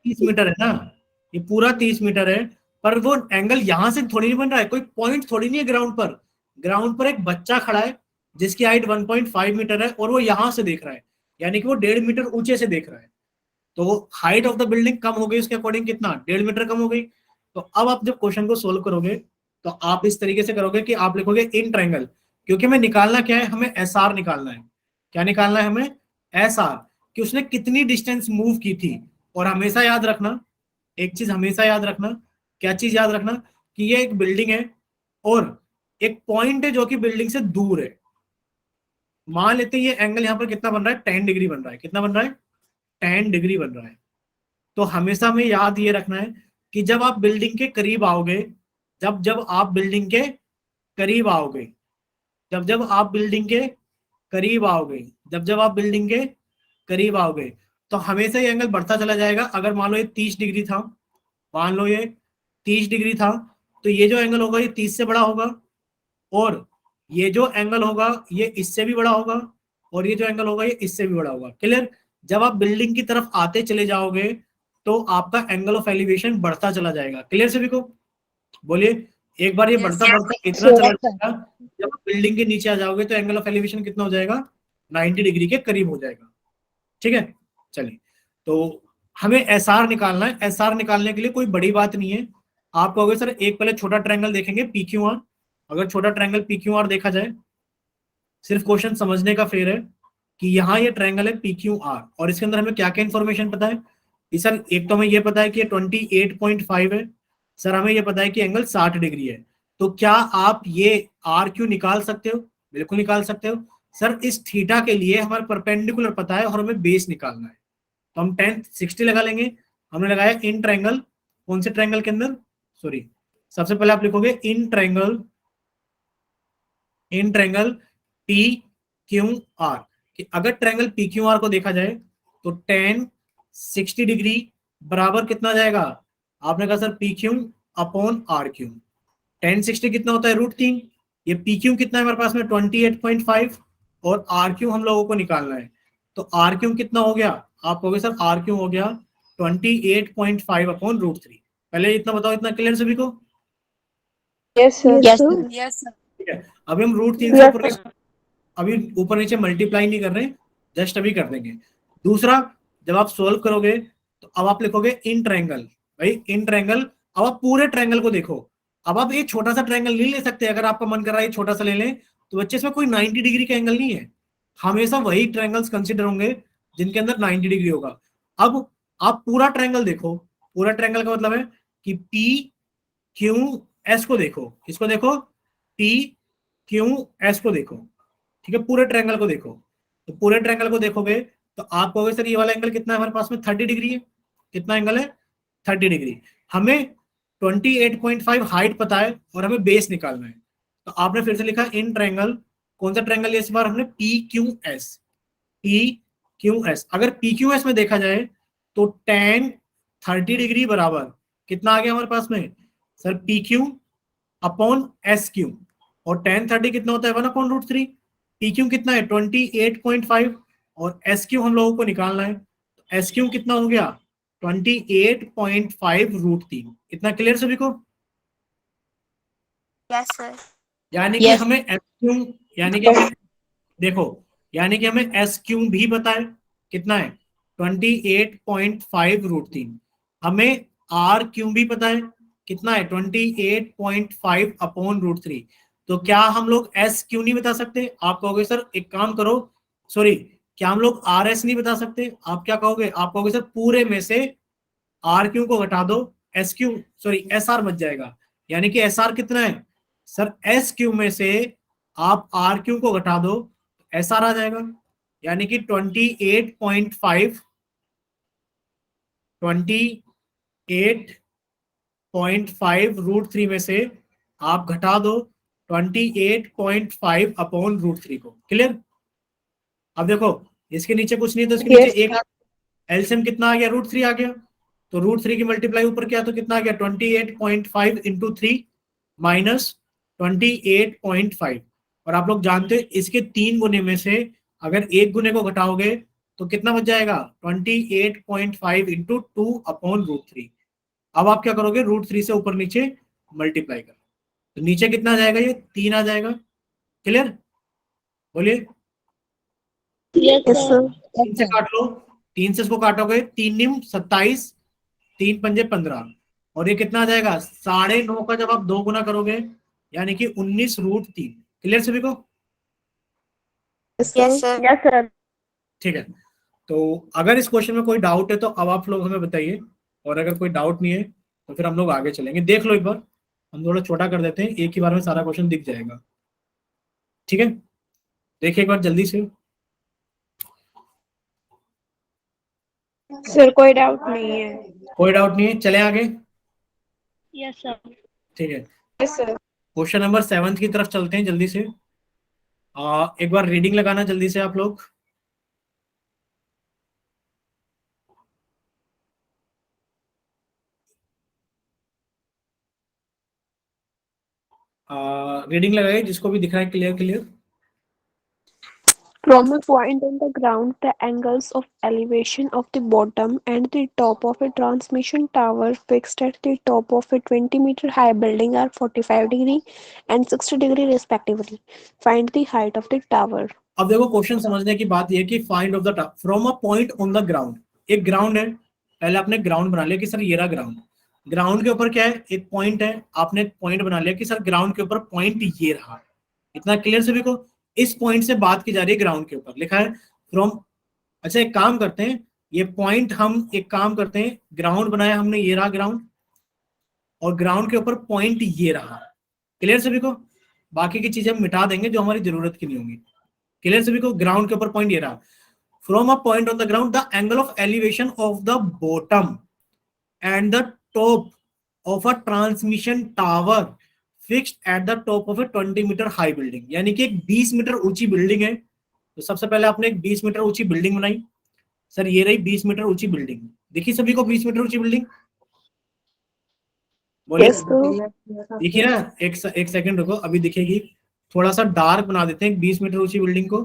30 मीटर है ना, ये पूरा 30 मीटर है, पर वो एंगल यहां से थोड़ी नहीं बन रहा है, कोई पॉइंट थोड़ी नहीं है ग्राउंड पर। ग्राउंड पर एक बच्चा खड़ा है जिसकी हाइट 1.5 मीटर है और वो यहां से देख रहा है, यानी कि वो 1.5 मीटर ऊंचे से देख रहा है। तो हाइट ऑफ द बिल्डिंग कम हो गई उसके अकॉर्डिंग, कितना, 1.5 मीटर कम हो गई। तो अब आप जब क्वेश्चन को सोल्व करोगे तो आप इस तरीके से करोगे कि आप लिखोगे इन ट्रायंगल, क्योंकि हमें निकालना क्या है, हमें एस आर निकालना है। क्या निकालना है हमें? एस आर, कि उसने कितनी डिस्टेंस मूव की थी। और हमेशा याद रखना, एक चीज हमेशा याद रखना, क्या चीज याद रखना, कि ये एक बिल्डिंग है और एक पॉइंट है जो कि बिल्डिंग से दूर है। मान लेते हैं ये एंगल यहाँ पर कितना बन रहा है, 10 डिग्री बन रहा है। कितना बन रहा है? 10 डिग्री बन रहा है। तो हमेशा हमें याद ये रखना है कि जब आप बिल्डिंग के करीब आओगे, जब जब आप बिल्डिंग के करीब आओगे, जब जब आप बिल्डिंग के करीब आओगे, जब जब आप बिल्डिंग के करीब आओगे, तो हमेशा ये एंगल बढ़ता चला जाएगा। अगर मान लो ये 30 डिग्री था, मान लो ये 30 डिग्री था, तो ये जो एंगल होगा ये 30 से बड़ा होगा, और ये जो एंगल होगा ये इससे भी बड़ा होगा, और ये जो एंगल होगा ये इससे भी बड़ा होगा। क्लियर? जब आप बिल्डिंग की तरफ आते चले जाओगे तो आपका एंगल ऑफ एलिवेशन बढ़ता चला जाएगा। क्लियर सभी को? बोलिए एक बार, ये Yes. बढ़ता बढ़ता इतना चला जाएगा, जब आप बिल्डिंग के नीचे आ जाओगे तो एंगल ऑफ एलिवेशन कितना हो जाएगा? 90 डिग्री के करीब हो जाएगा। ठीक है, चलिए। तो हमें एस आर निकालना है। एस आर निकालने के लिए कोई बड़ी बात नहीं है। आप कहोगे सर एक पहले छोटा ट्रायंगल देखेंगे पी क्यू आर। अगर छोटा ट्रायंगल पी क्यू आर देखा जाए, सिर्फ क्वेश्चन समझने का फेर है कि यहाँ ये ट्रायंगल है पी क्यू आर, और इसके अंदर हमें क्या क्या इन्फॉर्मेशन पता है कि सर, एक तो हमें ये पता है कि ये 28.5 है। सर हमें ये पता है कि एंगल 60 डिग्री है। तो क्या आप ये आर क्यू निकाल सकते हो? बिल्कुल निकाल सकते हो। सर इस थीटा के लिए हमारा परपेंडिकुलर पता है और हमें बेस निकालना है, तो हम 10 60 लगा लेंगे। हमने लगाया इन ट्रायंगल, कौन से ट्रायंगल के अंदर, सॉरी, सबसे पहले आप लिखोगे in triangle, in triangle P Q are, कि अगर ट्रायंगल पी क्यू आर को देखा जाए तो 10 60 डिग्री बराबर कितना जाएगा? आपने कहा sir P Q upon R Q. 10 60 कितना होता है? √3। ये पी क्यू कितना है हमारे पास में? 28.5, और आर क्यू हम लोगों को निकालना है। तो आर क्यू कितना हो गया? आप कहोगे सर आर क्यू हो गया 28.5 अपॉन √3। पहले इतना बताओ, इतना क्लियर सभी को? Yes, sir. Yes, sir. Yes, sir. ठीक है, अभी हम √3 से Yes, ऊपर, sir. अभी ऊपर नीचे मल्टीप्लाई नहीं कर रहे, जस्ट अभी कर देंगे। दूसरा, जब आप सोल्व करोगे तो अब आप लिखोगे इन ट्रायंगल। भाई इन ट्रायंगल, अब आप पूरे ट्रायंगल को देखो। अब आप एक छोटा सा ट्रायंगल नहीं ले सकते, अगर आपका मन कर रहा है छोटा सा ले लें, तो बच्चे इसमें कोई 90 डिग्री का एंगल नहीं है। हमेशा वही ट्रायंगल्स कंसिडर होंगे जिनके अंदर 90 डिग्री होगा। अब आप पूरा ट्रायंगल देखो। पूरा ट्रायंगल का मतलब है कि पी क्यू एस को देखो। किसको देखो? पी क्यू एस को देखो। ठीक है, पूरे ट्रायंगल को देखो। तो पूरे ट्रायंगल को देखोगे तो आप कहोगे सर ये वाला एंगल कितना है हमारे पास में? 30 डिग्री है। कितना एंगल है? 30 डिग्री। हमें 28.5 हाइट पता है और हमें बेस निकालना है। तो आपने फिर से लिखा इन ट्रायंगल, कौन सा ट्रायंगल है इस बार? हमने P Q S. P Q S, अगर पी क्यू एस में देखा जाए तो tan 30 डिग्री बराबर कितना आ गया हमारे पास में? Sir P Q upon S Q, और tan 30 कितना होता है? 1/√3। पी क्यू कितना है? 28.5, और एस क्यू हम लोगों को निकालना है। तो एस क्यू कितना हो गया? 28.5 √3। इतना क्लियर सभी को? Yes, sir. यानी कि हमें एस क्यू, यानी कि हमें देखो, यानी कि हमें एस क्यू भी पता है कितना है? 28.5 √3। हमें आर क्यू भी पता है कितना है? 28.5 अपॉन √3। तो क्या हम लोग एस क्यू नहीं बता सकते? आप कहोगे सर एक काम करो, सॉरी, क्या हम लोग आर एस नहीं बता सकते? आप क्या कहोगे? आप कहोगे सर पूरे में से आर क्यू को घटा दो, S Q, sorry S R बच जाएगा। यानी कि एस आर कितना है? सर एस क्यू में से आप आर क्यू को घटा दो, एस आर आ जाएगा। यानी कि 28.5 √3 में से आप घटा दो 28.5 अपॉन √3 को। क्लियर? अब देखो इसके नीचे कुछ नहीं है तो इसके नीचे एक एलसीएम कितना आ गया? √3 आ गया। तो √3 की मल्टीप्लाई ऊपर क्या, तो कितना आ गया? 28.5 इंटू 3 माइनस 28.5। और आप लोग जानते हो इसके 3 गुने में से अगर एक गुने को घटाओगे तो कितना बच जाएगा 28.5 इंटू 2/√3। अब आप क्या करोगे, √3 से ऊपर नीचे मल्टीप्लाई कर, तो नीचे कितना आ जाएगा, ये 3 आ जाएगा। क्लियर, बोलिए। Yes, Yes, sir. sir. 3 से काट लो, 3 से इसको काटोगे, 3 निम 27, 3 पंजे 15, और ये कितना आ जाएगा 9.5 का जब आप 2 गुना करोगे यानी कि 19√3। क्लियर सभी को? Yes, Yes, sir. sir. Yes, sir. ठीक है, तो अगर इस क्वेश्चन में कोई डाउट है तो अब आप लोग हमें बताइए, और अगर कोई डाउट नहीं है तो फिर हम लोग आगे चलेंगे। देख लो एक बार, हम थोड़ा छोटा कर देते हैं, एक ही बार में सारा क्वेश्चन दिख जाएगा। ठीक है, देखिए एक बार जल्दी से। सर कोई डाउट नहीं है। कोई डाउट नहीं है, चले आगे। Yes, sir. ठीक है, Yes, sir. क्वेश्चन नंबर 7 की तरफ चलते हैं जल्दी से। एक बार रीडिंग लगाना जल्दी से आप लोग। रीडिंग लगाइए जिसको भी दिख रहा है clear clear. From a point on the ground, the angles of elevation of the bottom and the top of a transmission tower fixed at the top of a 20-meter high building are 45 degree and 60 degree respectively. Find the height of the tower. अब देखो question समझने की बात यह कि find of the top from a point on the ground. एक ground है, पहले आपने ग्राउंड बना लिया कि सर ये रहा ग्राउंड, ग्राउंड के ऊपर क्या है, एक पॉइंट है, आपने एक पॉइंट बना लिया कि सर ग्राउंड के ऊपर पॉइंट ये रहा। इतना क्लियर सभी को? इस पॉइंट से बात की जा रही है, ग्राउंड के ऊपर लिखा है फ्रॉम। अच्छा एक काम करते हैं, ये पॉइंट हम एक काम करते हैं, ग्राउंड बनाया हमने, ये रहा ग्राउंड, और ग्राउंड के ऊपर पॉइंट ये रहा। क्लियर सभी को? बाकी की चीजें हम मिटा देंगे जो हमारी जरूरत की नहीं होंगी। क्लियर सभी को? ग्राउंड के ऊपर पॉइंट ये रहा। From a point on the ground the angle of elevation of the bottom and the top of a transmission tower fixed at the top of a 20 metre high building. यानी कि एक 20 metre ऊंची building है, तो सबसे पहले आपने एक 20 मीटर ऊंची बिल्डिंग बनाई। सर ये रही 20 मीटर ऊंची बिल्डिंग, देखिए सभी को 20 मीटर ऊंची बिल्डिंग, बोलिए। Yes, sir. देखिए ना, एक सेकंड रुको, अभी दिखेगी। थोड़ा सा डार्क बना देते हैं 20 मीटर ऊंची बिल्डिंग को।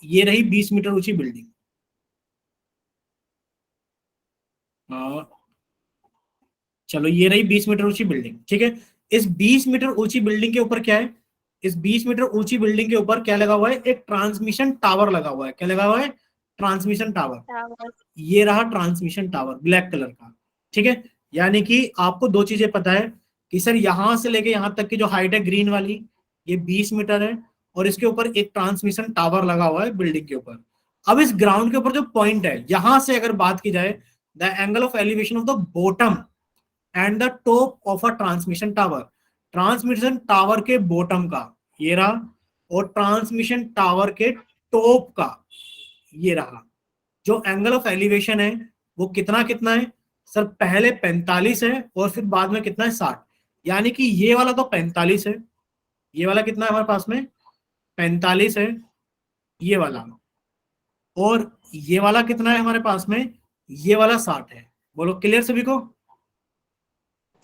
ये रही 20 मीटर ऊंची बिल्डिंग। चलो ये रही 20 मीटर ऊंची बिल्डिंग, ठीक है। इस 20 मीटर ऊंची बिल्डिंग के ऊपर क्या है, इस 20 मीटर ऊंची बिल्डिंग के ऊपर क्या लगा हुआ है, एक ट्रांसमिशन टावर लगा हुआ है। क्या लगा हुआ है? Transmission tower. ये रहा ट्रांसमिशन टावर ब्लैक कलर का, ठीक है। यानी कि आपको दो चीजें पता है कि सर यहां से लेके यहां तक की जो हाइट है ग्रीन वाली, ये 20 मीटर है, और इसके ऊपर एक ट्रांसमिशन टावर लगा हुआ है बिल्डिंग के ऊपर। अब इस ग्राउंड के ऊपर जो पॉइंट है, यहां से अगर बात की जाए, the angle of elevation of the bottom and the top of a transmission tower, transmission tower के बॉटम का ये रहा, और ट्रांसमिशन टावर के टॉप का ये रहा। जो एंगल ऑफ एलिवेशन है वो कितना कितना है सर, पहले 45 है और फिर बाद में कितना है 60। यानी कि ये वाला तो 45 है, ये वाला कितना है हमारे पास में 45 है, ये वाला, और ये वाला कितना है हमारे पास में, ये वाला 60 है। बोलो क्लियर सभी को?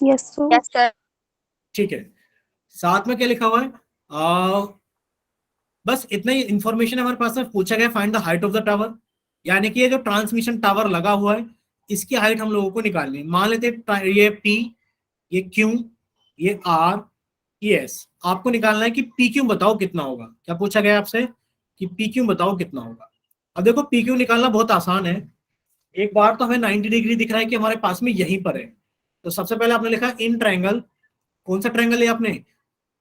Yes, sir. Yes, sir. ठीक है, साथ में क्या लिखा हुआ है, बस इतना ही इंफॉर्मेशन हमारे पास में। पूछा गया find the height of the tower, यानी कि ये जो ट्रांसमिशन टावर लगा हुआ है इसकी हाइट हम लोगों को निकालनी है। मान लेते ये P, ये Q, ये R, ये S। आपको निकालना है कि PQ बताओ कितना होगा। क्या पूछा गया आपसे कि PQ बताओ कितना होगा। अब देखो PQ निकालना बहुत आसान है। एक बार तो हमें 90 डिग्री दिख रहा है कि हमारे पास में यहीं पर है, तो सबसे पहले आपने लिखा इन ट्रायंगल, कौन सा ट्रायंगल है आपने,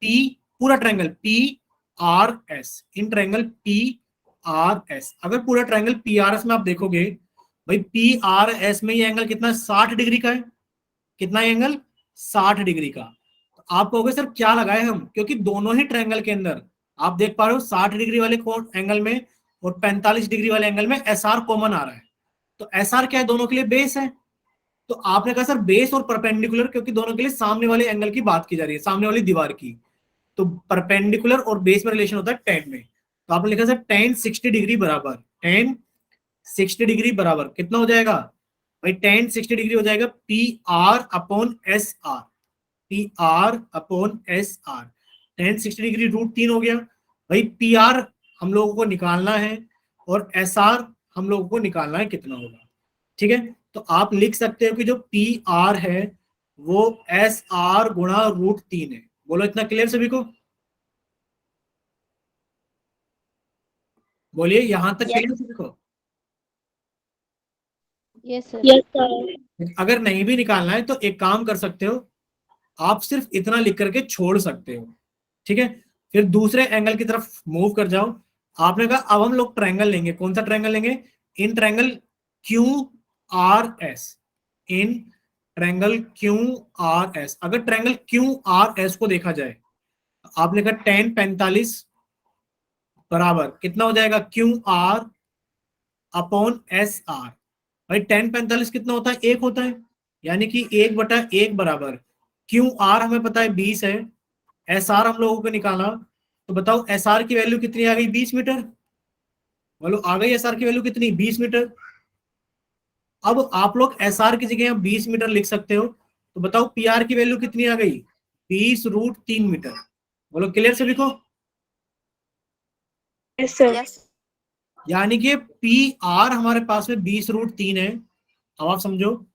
P, पूरा triangle PRS, in triangle PRS। अगर पूरा ट्रायंगल PRS में आप देखोगे भाई, PRS में ये एंगल कितना है, 60 डिग्री का है। कितना एंगल, 60 डिग्री का। तो आप कहोगे सर क्या लगाए हम, क्योंकि दोनों ही ट्रायंगल के अंदर आप देख पा रहे हो 60 डिग्री वाले एंगल में और 45 डिग्री वाले एंगल में SR कॉमन आ रहा है। तो SR क्या है, दोनों के लिए बेस है। तो आपने कहा सर बेस और परपेंडिकुलर, क्योंकि दोनों के लिए सामने वाले एंगल की बात की जा रही है, सामने वाली दीवार की। तो परपेंडिकुलर और बेस में रिलेशन होता है tan में। तो आपने लिखा सर tan 60 डिग्री बराबर, tan 60 डिग्री बराबर कितना हो जाएगा भाई, tan 60 डिग्री हो जाएगा PR upon SR, PR upon SR। tan 60 degree √3 हो गया भाई। PR हम लोगों को निकालना है और SR हम लोगों को निकालना है कितना होगा। ठीक है, तो आप लिख सकते हो कि जो पी आर है वो एस आर गुणा √3 है। बोलो इतना क्लियर सभी को? बोलिए यहां तक क्लियर सभी को? Yes, sir. अगर नहीं भी निकालना है तो एक काम कर सकते हो, आप सिर्फ इतना लिख करके छोड़ सकते हो। ठीक है, फिर दूसरे एंगल की तरफ मूव कर जाओ। आपने कहा अब हम लोग ट्रायंगल लेंगे, कौन सा ट्रायंगल लेंगे? In triangle Q R S, in triangle Q R S. अगर ट्रायंगल क्यू आर एस को देखा जाए, आपने कहा tan 45 बराबर कितना हो जाएगा? Q R upon S R. भाई tan 45 कितना होता है? 1 होता है, यानी कि 1/1 बराबर क्यू आर हमें पता है 20 है, एस आर हम लोगों को निकाला, तो बताओ एस आर की वैल्यू कितनी आ गई? 20 मीटर। बोलो आ गई एस आर की वैल्यू कितनी? 20 मीटर। अब आप लोग एस आर की जगह 20 मीटर लिख सकते हो, तो बताओ पी आर की वैल्यू कितनी आ गई? 20√3 मीटर। बोलो क्लियर सभी को? Yes, sir. Yes. यानी कि पी आर हमारे पास में 20√3 है। अब आप समझो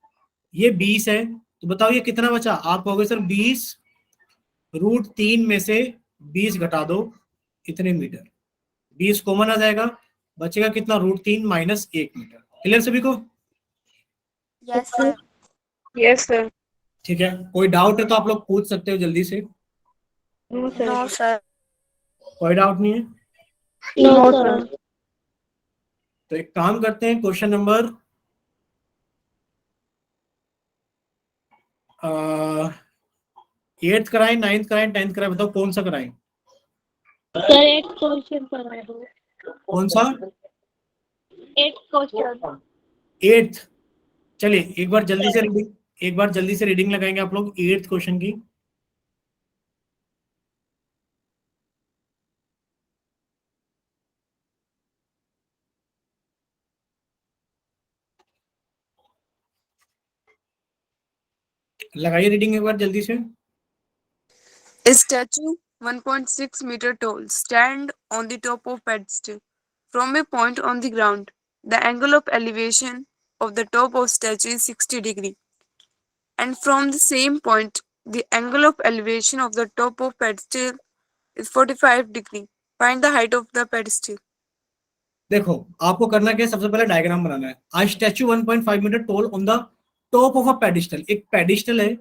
ये 20 है, तो बताओ ये कितना बचा? आप कहोगे सर 20√3 में से 20 घटा दो, इतने मीटर। 20 कॉमन आ जाएगा, बचेगा कितना? √3 माइनस 1 मीटर। क्लियर सभी को? Yes, sir. Yes, sir. ठीक है, कोई डाउट है तो आप लोग पूछ सकते हो जल्दी से। No, sir. No, sir. कोई डाउट नहीं है No, No, sir. sir. तो एक काम करते हैं, क्वेश्चन नंबर 8th कराएं, 9th कराएं, 10th कराएं? बताओ कौन सा कराएं? Sir, 8 question करा दो. कौन सा? 8 question. 8th। चलिए एक बार जल्दी से रीडिंग, एक बार जल्दी से रीडिंग लगाएंगे आप लोग 8th क्वेश्चन की। लगाइए रीडिंग एक बार जल्दी से। A statue 1.6 meter tall stand on the top of pedestal from a point on the ground. The angle of elevation of the top of statue is 60 degree. And from the same point, the angle of elevation of the top of pedestal is 45 degree. Find the height of the pedestal. देखो आपको करना क्या है, सबसे पहले diagram बनाना है। A statue 1.5 metre tall on the top of a pedestal. एक पेडिस्टल है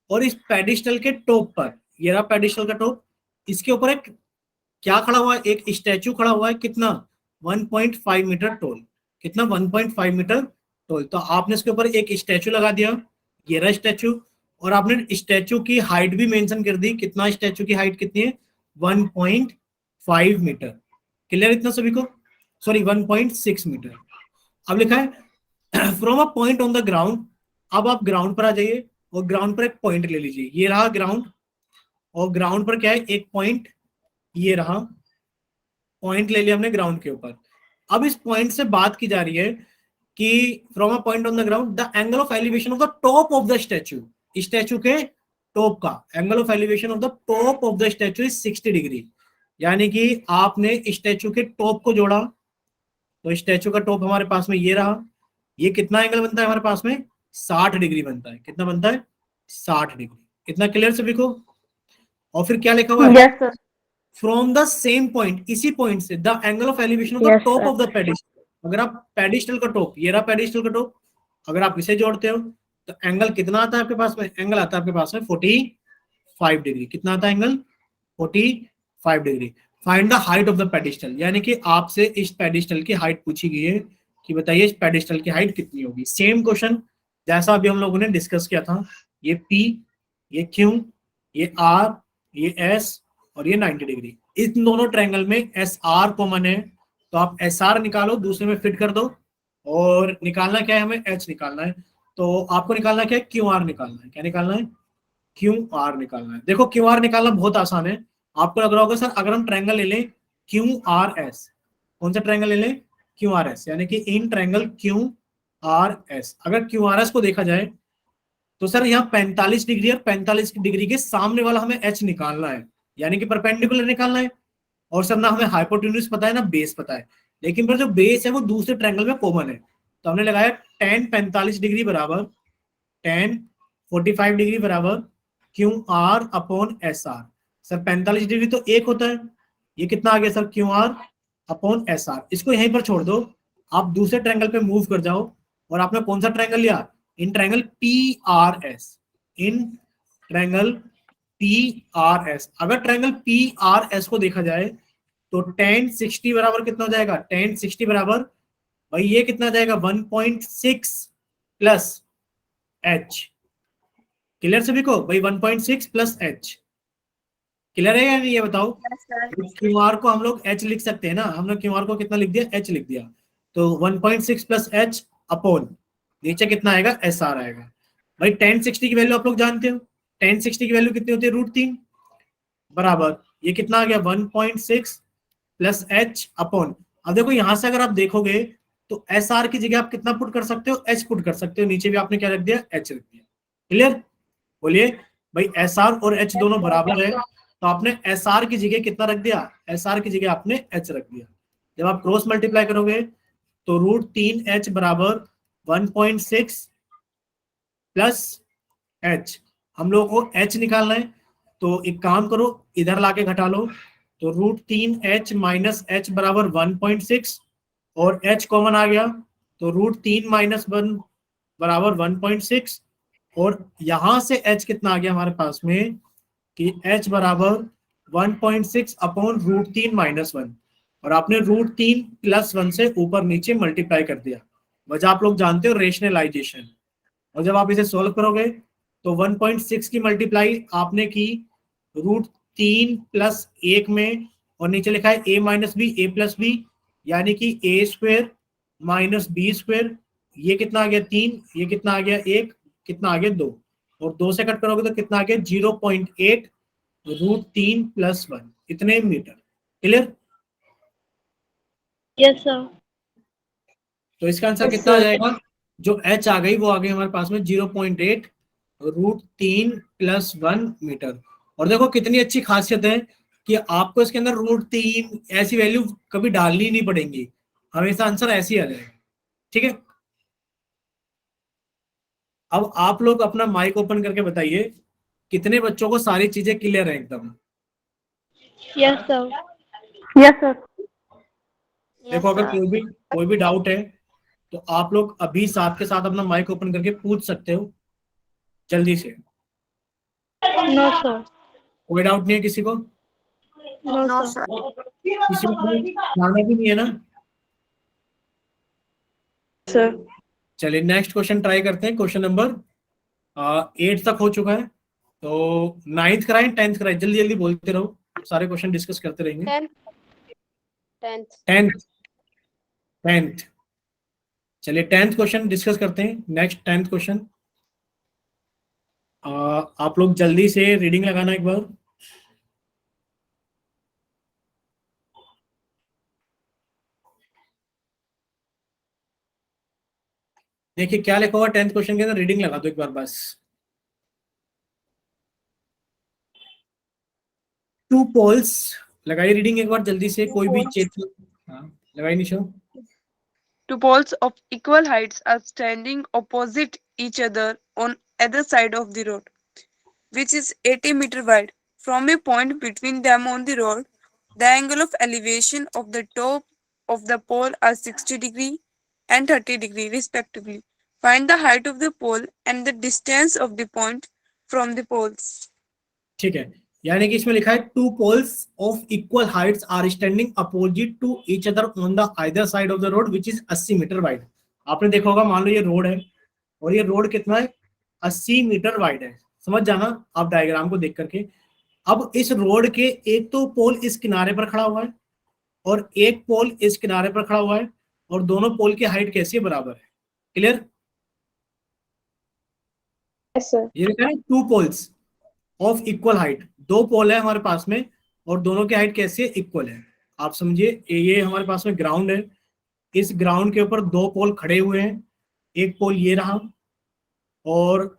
और इस पेडिस्टल के टॉप पर, ये रहा पेडिस्टल का टॉप, इसके ऊपर एक क्या खड़ा हुआ है? एक स्टैचू खड़ा हुआ है। कितना? 1.5 मीटर टॉल। कितना? 1.5 मीटर टॉल। तो आपने इसके ऊपर एक स्टैचू लगा दिया, ये रहा स्टैचू, और आपने स्टैचू की हाइट भी मेंशन कर दी। कितना? स्टैचू की हाइट कितनी है? 1.5 मीटर। क्लियर इतना सभी को? Sorry 1.6 metre. अब लिखा है from a point on the ground. अब आप ग्राउंड पर आ जाइए और ग्राउंड पर एक पॉइंट ले लीजिए। ये रहा ग्राउंड, और ग्राउंड पर क्या है? एक पॉइंट, ये रहा पॉइंट ले लिया हमने ग्राउंड के ऊपर। अब इस पॉइंट से बात की जा रही है कि from a point on the ground the angle of elevation of the top of the statue. Statue के टॉप का angle of elevation of the top of the statue is 60 degree. यानी कि आपने स्टैचू के टॉप को जोड़ा, तो statue का टॉप हमारे पास में ये रहा। ये कितना एंगल बनता है हमारे पास में? 60 डिग्री बनता है। कितना बनता है? 60 डिग्री। इतना क्लियर सभी को? और फिर क्या लिखा हुआ है? Yes, sir. From the same point, इसी पॉइंट से the angle of elevation of the Yes, top sir. Of the pedestal. अगर आप पेडिस्टल का टॉप, ये रहा पेडिस्टल का टॉप, अगर आप इसे जोड़ते हो तो एंगल कितना आता है आपके पास में? एंगल आता है आपके पास में 45 डिग्री। कितना आता है angle? 45 degree. Find the height of the pedestal. यानी कि आपसे इस पेडिस्टल की हाइट पूछी गई है कि बताइए इस पेडिस्टल की हाइट कितनी होगी। सेम क्वेश्चन जैसा अभी हम लोगों ने डिस्कस किया था। ये P, ये Q, ये R, ये S और ये 90 डिग्री। इन दोनों ट्रायंगल में एस आर कॉमन है, तो आप एस आर निकालो, दूसरे में फिट कर दो, और निकालना क्या है? हमें एच निकालना है। तो आपको निकालना क्या है? क्यू आर निकालना है। क्या निकालना है? क्यू आर निकालना है। देखो क्यू आर निकालना बहुत आसान है। आपको लग रहा होगा सर अगर हम ट्रायंगल ले लें क्यू आर एस, कौन सा ट्रायंगल ले लें? क्यू आर एस, यानी कि in triangle Q R S. अगर क्यू आर एस को देखा जाए तो सर यहाँ 45 डिग्री और 45 डिग्री के सामने वाला हमें एच निकालना है, यानी कि परपेंडिकुलर निकालना है। और सर ना हमें हाइपोटेन्यूज पता है ना बेस पता है। लेकिन पर जो बेस है वो दूसरे ट्रायंगल में कॉमन है। तो हमने लगाया tan 45 डिग्री बराबर tan 45 डिग्री बराबर Q R upon S R. Sir 45 degree तो एक होता है, ये कितना आ गया sir Q R upon S R. इसको यहीं पर छोड़ दो, आप दूसरे ट्रायंगल पे मूव कर जाओ। और आपने कौन सा ट्रायंगल लिया? इन ट्रायंगल पी आर एस, इन ट्रायंगल पी आर एस। अगर ट्रायंगल पी आर एस को देखा जाए तो tan 60 बराबर कितना हो जाएगा? tan 60 बराबर भाई ये कितना आ जाएगा? 1.6 प्लस एच। क्लियर सभी को भाई? 1.6 प्लस एच क्लियर है या नहीं ये बताओ? Yes, sir. क्यू आर को हम लोग एच लिख सकते हैं ना, हमने क्यू आर को कितना लिख दिया? एच लिख दिया। तो 1.6 प्लस एच अपॉन नीचे कितना आएगा? एस आर आएगा। भाई tan 60 की वैल्यू आप लोग जानते हो, tan 60 की वैल्यू कितनी होती है? √3 बराबर ये कितना आ गया? 1.6 प्लस एच अपॉन। अब देखो यहां से अगर आप देखोगे तो एस आर की जगह आप कितना पुट कर सकते हो? एच पुट कर सकते हो। नीचे भी आपने क्या रख दिया? एच रख दिया। क्लियर? बोलिए भाई एस आर और एच दोनों बराबर है, तो आपने एस आर की जगह कितना रख दिया? एस आर की जगह आपने एच रख दिया। जब आप क्रॉस मल्टीप्लाई करोगे तो √3h बराबर 1.6 प्लस एच। हम लोग को एच निकालना है, तो एक काम करो इधर लाके घटा लो। तो √3h माइनस एच बराबर 1.6 और h कॉमन आ गया, तो √3 माइनस 1 बराबर 1.6। और यहां से h कितना आ गया हमारे पास में कि h बराबर 1.6 अपॉन √3 माइनस 1। और आपने √3 प्लस 1 से ऊपर नीचे मल्टीप्लाई कर दिया। वजह आप लोग जानते हो, रेशनलाइजेशन। और जब आप इसे सोल्व करोगे तो 1.6 की मल्टीप्लाई आपने की √3 प्लस 1 में, और नीचे लिखा है a minus B A plus B, यानी कि a square minus B square. ये कितना आ गया? 3। ये कितना आ गया? 1। कितना आ गया? 2। और 2 से कट करोगे तो कितना आ गया? 0.8 √3 प्लस 1, इतने मीटर। क्लियर? Yes, sir. तो इसका आंसर Yes, कितना आ sir. जाएगा? जो h आ गई वो आ गई हमारे पास में 0.8 √3 प्लस 1 मीटर। और देखो कितनी अच्छी खासियत है कि आपको इसके अंदर √3 ऐसी वैल्यू कभी डालनी नहीं पड़ेगी, हमेशा आंसर ऐसे ही आ जाएगा। ठीक है, अब आप लोग अपना माइक ओपन करके बताइए कितने बच्चों को सारी चीजें क्लियर है एकदम? Yes, sir. Yes, sir. देखो Yes, अगर sir. कोई भी डाउट है तो आप लोग अभी साथ के साथ अपना माइक ओपन करके पूछ सकते हो जल्दी से। No, sir. कोई डाउट नहीं है किसी को? No, No, sir. sir. किसी को कोई जानना भी नहीं है ना? Sir. चलिए नेक्स्ट क्वेश्चन ट्राई करते हैं। क्वेश्चन नंबर 8 तक हो चुका है, तो 9th कराएं 10th कराएं? जल्दी जल्दी बोलते रहो, सारे क्वेश्चन डिस्कस करते रहेंगे। 10th 10th। चलिए 10th क्वेश्चन डिस्कस करते हैं। नेक्स्ट 10th क्वेश्चन, आप लोग जल्दी से रीडिंग लगाना एक बार। देखिए क्या लिखा हुआ 10th क्वेश्चन के अंदर, रीडिंग लगा दो एक बार बस। टू पोल्स, लगाइए रीडिंग एक बार जल्दी से, कोई भी चेक। हाँ लगाई निशो। Two poles of equal heights are standing opposite each other on either side of the road, which is 80 meter wide. From a point between them on the road, the angle of elevation of the top of the pole are 60 degree and 30 degree respectively. Find the height of the pole and the distance of the point from the poles. ठीक है, यानी कि इसमें लिखा है two poles of equal heights are standing opposite to each other on the either side of the road which is 80 metre wide. आपने देखा होगा, मान लो ये रोड है और ये रोड कितना है? 80 मीटर वाइड है। समझ जाना आप डायग्राम को देख करके। अब इस रोड के एक तो पोल इस किनारे पर खड़ा हुआ है और एक पोल इस किनारे पर खड़ा हुआ है, और दोनों पोल की हाइट कैसी है? बराबर है। क्लियर? Yes, sir. ये लिखा है two poles of equal height, दो पोल है हमारे पास में और दोनों की हाइट कैसी है? इक्वल है। आप समझिए ये हमारे पास में ग्राउंड है, इस ग्राउंड के ऊपर दो पोल खड़े हुए हैं, एक पोल ये रहा और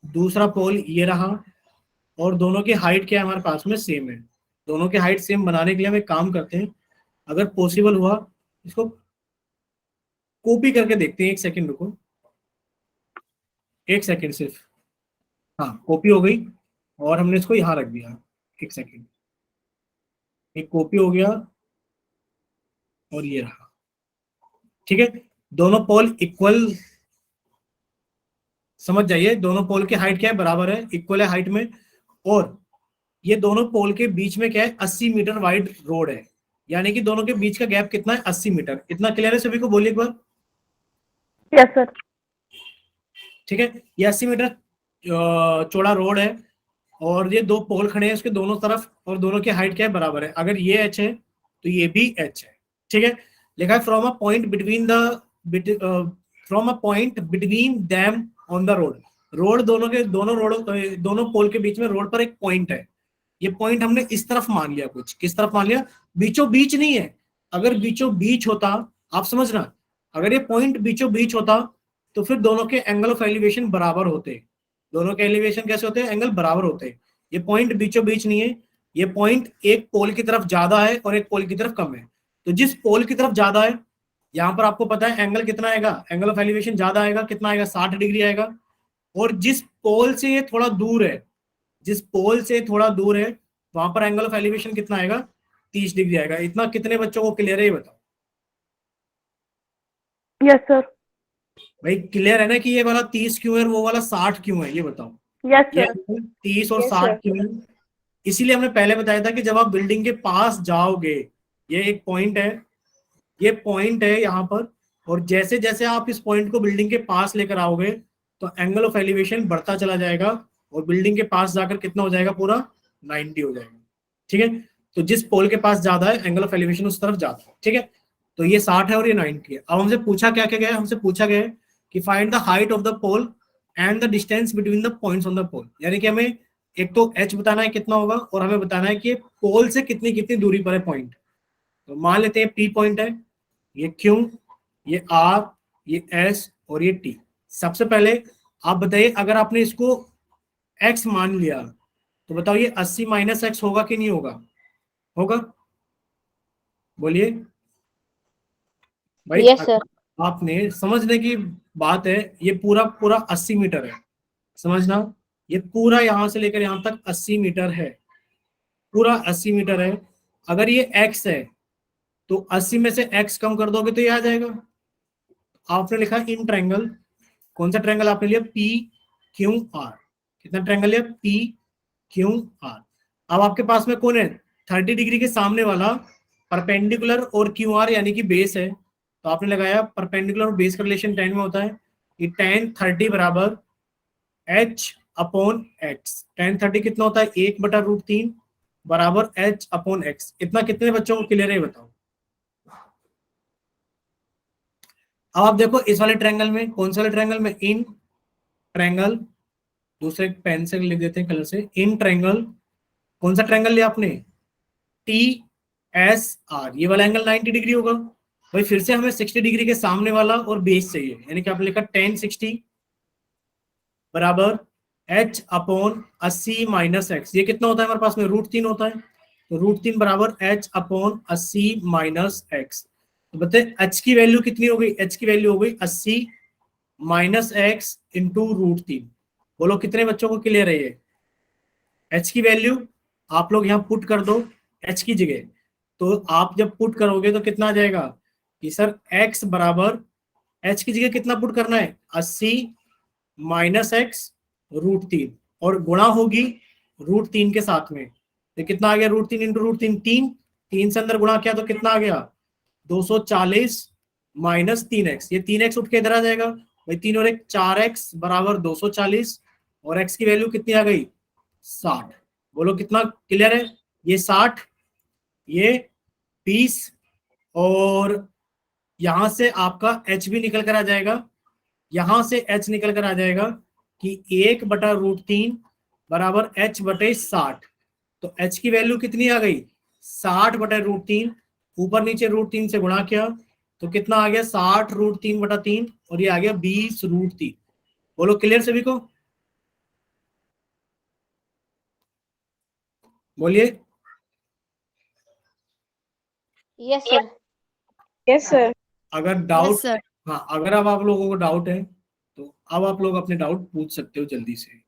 दूसरा पोल ये रहा, और दोनों की हाइट क्या है हमारे पास में? सेम है। दोनों की हाइट सेम बनाने के लिए हम एक काम करते हैं, अगर पॉसिबल हुआ इसको कॉपी करके देखते हैं, 1 सेकंड रुको, 1 सेकंड सिर्फ। हाँ कॉपी हो गई और हमने इसको यहाँ रख दिया, 1 सेकंड, एक कॉपी हो गया और ये रहा, ठीक है। दोनों पोल इक्वल, समझ जाइए, दोनों पोल की हाइट क्या है, बराबर है, इक्वल है हाइट में। और ये दोनों पोल के बीच में क्या है, 80 मीटर वाइड रोड है, यानी कि दोनों के बीच का गैप कितना है, 80 मीटर। इतना क्लियर है सभी को, बोलिए एक बार। Yes sir. ठीक है, ये 80 मीटर चौड़ा रोड है और ये दो पोल खड़े हैं उसके दोनों तरफ, और दोनों की हाइट क्या है, बराबर है। अगर ये एच है तो ये भी एच है, ठीक है। लिखा है from a point between from a point between them on the road. Road दोनों के दोनों पोल के बीच में रोड पर एक पॉइंट है। ये पॉइंट हमने इस तरफ मान लिया, कुछ किस तरफ मान लिया, बीचों बीच नहीं है। अगर बीचों बीच होता, आप समझना, अगर ये पॉइंट बीचों बीच होता तो फिर दोनों के एंगल ऑफ एलिवेशन बराबर होते। दोनों के एलिवेशन कैसे होते हैं, एंगल बराबर होते हैं। ये पॉइंट बीचों बीच नहीं है, ये पॉइंट एक पोल की तरफ ज्यादा है और एक पोल की तरफ कम है। तो जिस पोल की तरफ ज्यादा है, यहां पर आपको पता है एंगल कितना आएगा, एंगल ऑफ एलिवेशन ज्यादा आएगा, कितना आएगा, 60 डिग्री आएगा। और जिस पोल से ये थोड़ा दूर है, जिस पोल से थोड़ा दूर है, वहां पर एंगल ऑफ एलिवेशन कितना आएगा, 30 डिग्री आएगा। इतना कितने बच्चों को क्लियर है, ये बताओ यस सर। भाई। क्लियर है ना कि ये वाला 30 क्यों है और वो वाला 60 क्यों है, ये बताओ। यस ये सर। 30 और Yes, 60 sir. क्यों है, इसीलिए हमने पहले बताया था कि जब आप बिल्डिंग के पास जाओगे, ये एक पॉइंट है, ये पॉइंट है यहाँ पर, और जैसे जैसे आप इस पॉइंट को बिल्डिंग के पास लेकर आओगे तो एंगल ऑफ एलिवेशन बढ़ता चला जाएगा और बिल्डिंग के पास जाकर कितना हो जाएगा, पूरा 90 हो जाएगा, ठीक है। तो जिस पोल के पास ज्यादा है एंगल ऑफ एलिवेशन उस तरफ ज्यादा है, ठीक है। तो ये 60 है और ये 90 है। अब हमसे पूछा क्या क्या गया है, हमसे पूछा गया है कि find the height of the pole and the distance between the points on the pole. यानी कि हमें एक तो एच बताना है कितना होगा, और हमें बताना है कि पोल से कितनी कितनी दूरी पर है पॉइंट। तो मान लेते हैं पी पॉइंट है, ये क्यू, ये आर, ये एस और ये टी। सबसे पहले आप बताइए, अगर आपने इसको एक्स मान लिया तो बताओ ये 80 माइनस एक्स होगा कि नहीं होगा, होगा, बोलिए भाई। Yes, sir. आपने समझने की बात है, ये पूरा पूरा 80 मीटर है, समझना, ये पूरा यहां से लेकर यहां तक 80 मीटर है, पूरा 80 मीटर है। अगर ये x है तो 80 में से x कम कर दोगे तो ये आ जाएगा। आपने लिखा इन ट्रायंगल, कौन सा ट्रायंगल आपने लिया, पी क्यू आर। कितना ट्रायंगल लिया, पी क्यू आर। अब आपके पास में कौन है, 30 डिग्री के सामने वाला परपेंडिकुलर और क्यू आर यानी कि बेस है। तो आपने लगाया परपेंडिकुलर और बेस का रिलेशन 10 में होता है कि tan 30 बराबर h अपॉन x। tan 30 कितना होता है, 1/√3 बराबर h अपॉन x। इतना कितने बच्चों को क्लियर है, बताओ। अब आप देखो इस वाले ट्रायंगल में, कौन से वाले ट्रायंगल में, इन ट्रायंगल, दूसरे पेन से लिख देते हैं कलर से, इन ट्रायंगल, कौन सा ट्रायंगल लिया आपने, टी एस आर, ये वाला एंगल 90 डिग्री होगा। भाई फिर से हमें 60 डिग्री के सामने वाला और बेस चाहिए, यानी कि आपने लिखा tan 60 बराबर h अपॉन 80 माइनस एक्स। ये कितना होता है हमारे पास में, √3 होता है। तो √3 बराबर h अपॉन 80 माइनस एक्स। तो बताए h की वैल्यू कितनी हो गई, h की वैल्यू हो गई 80 माइनस एक्स इंटू √3। बोलो कितने बच्चों को क्लियर है ये। h की वैल्यू आप लोग यहाँ पुट कर दो h की जगह, तो आप जब पुट करोगे तो कितना आ जाएगा कि सर x बराबर, h की जगह कितना पुट करना है, 80 माइनस एक्स √3, और गुणा होगी √3 के साथ में। तो कितना आ गया, √3 इंटू √3, 3, 3 से अंदर गुणा किया तो कितना आ गया, 240 माइनस 3x। ये 3x उठ के इधर आ जाएगा भाई, 3 और 1 4x बराबर 240, और x की वैल्यू कितनी आ गई, 60। बोलो कितना क्लियर है, ये 60, ये 20, और यहां से आपका h भी निकल कर आ जाएगा, यहां से h निकल कर आ जाएगा कि 1/√3 बराबर h/60। तो h की वैल्यू कितनी आ गई, 60/√3, ऊपर नीचे √3 से गुणा किया तो कितना आ गया, 60√3/3, और ये आ गया 20√3। बोलो क्लियर सभी को, बोलिए। Yes, sir. Yes, sir. अगर डाउट हाँ, अगर अब आप लोगों को डाउट है तो अब आप लोग अपने डाउट पूछ सकते हो जल्दी से।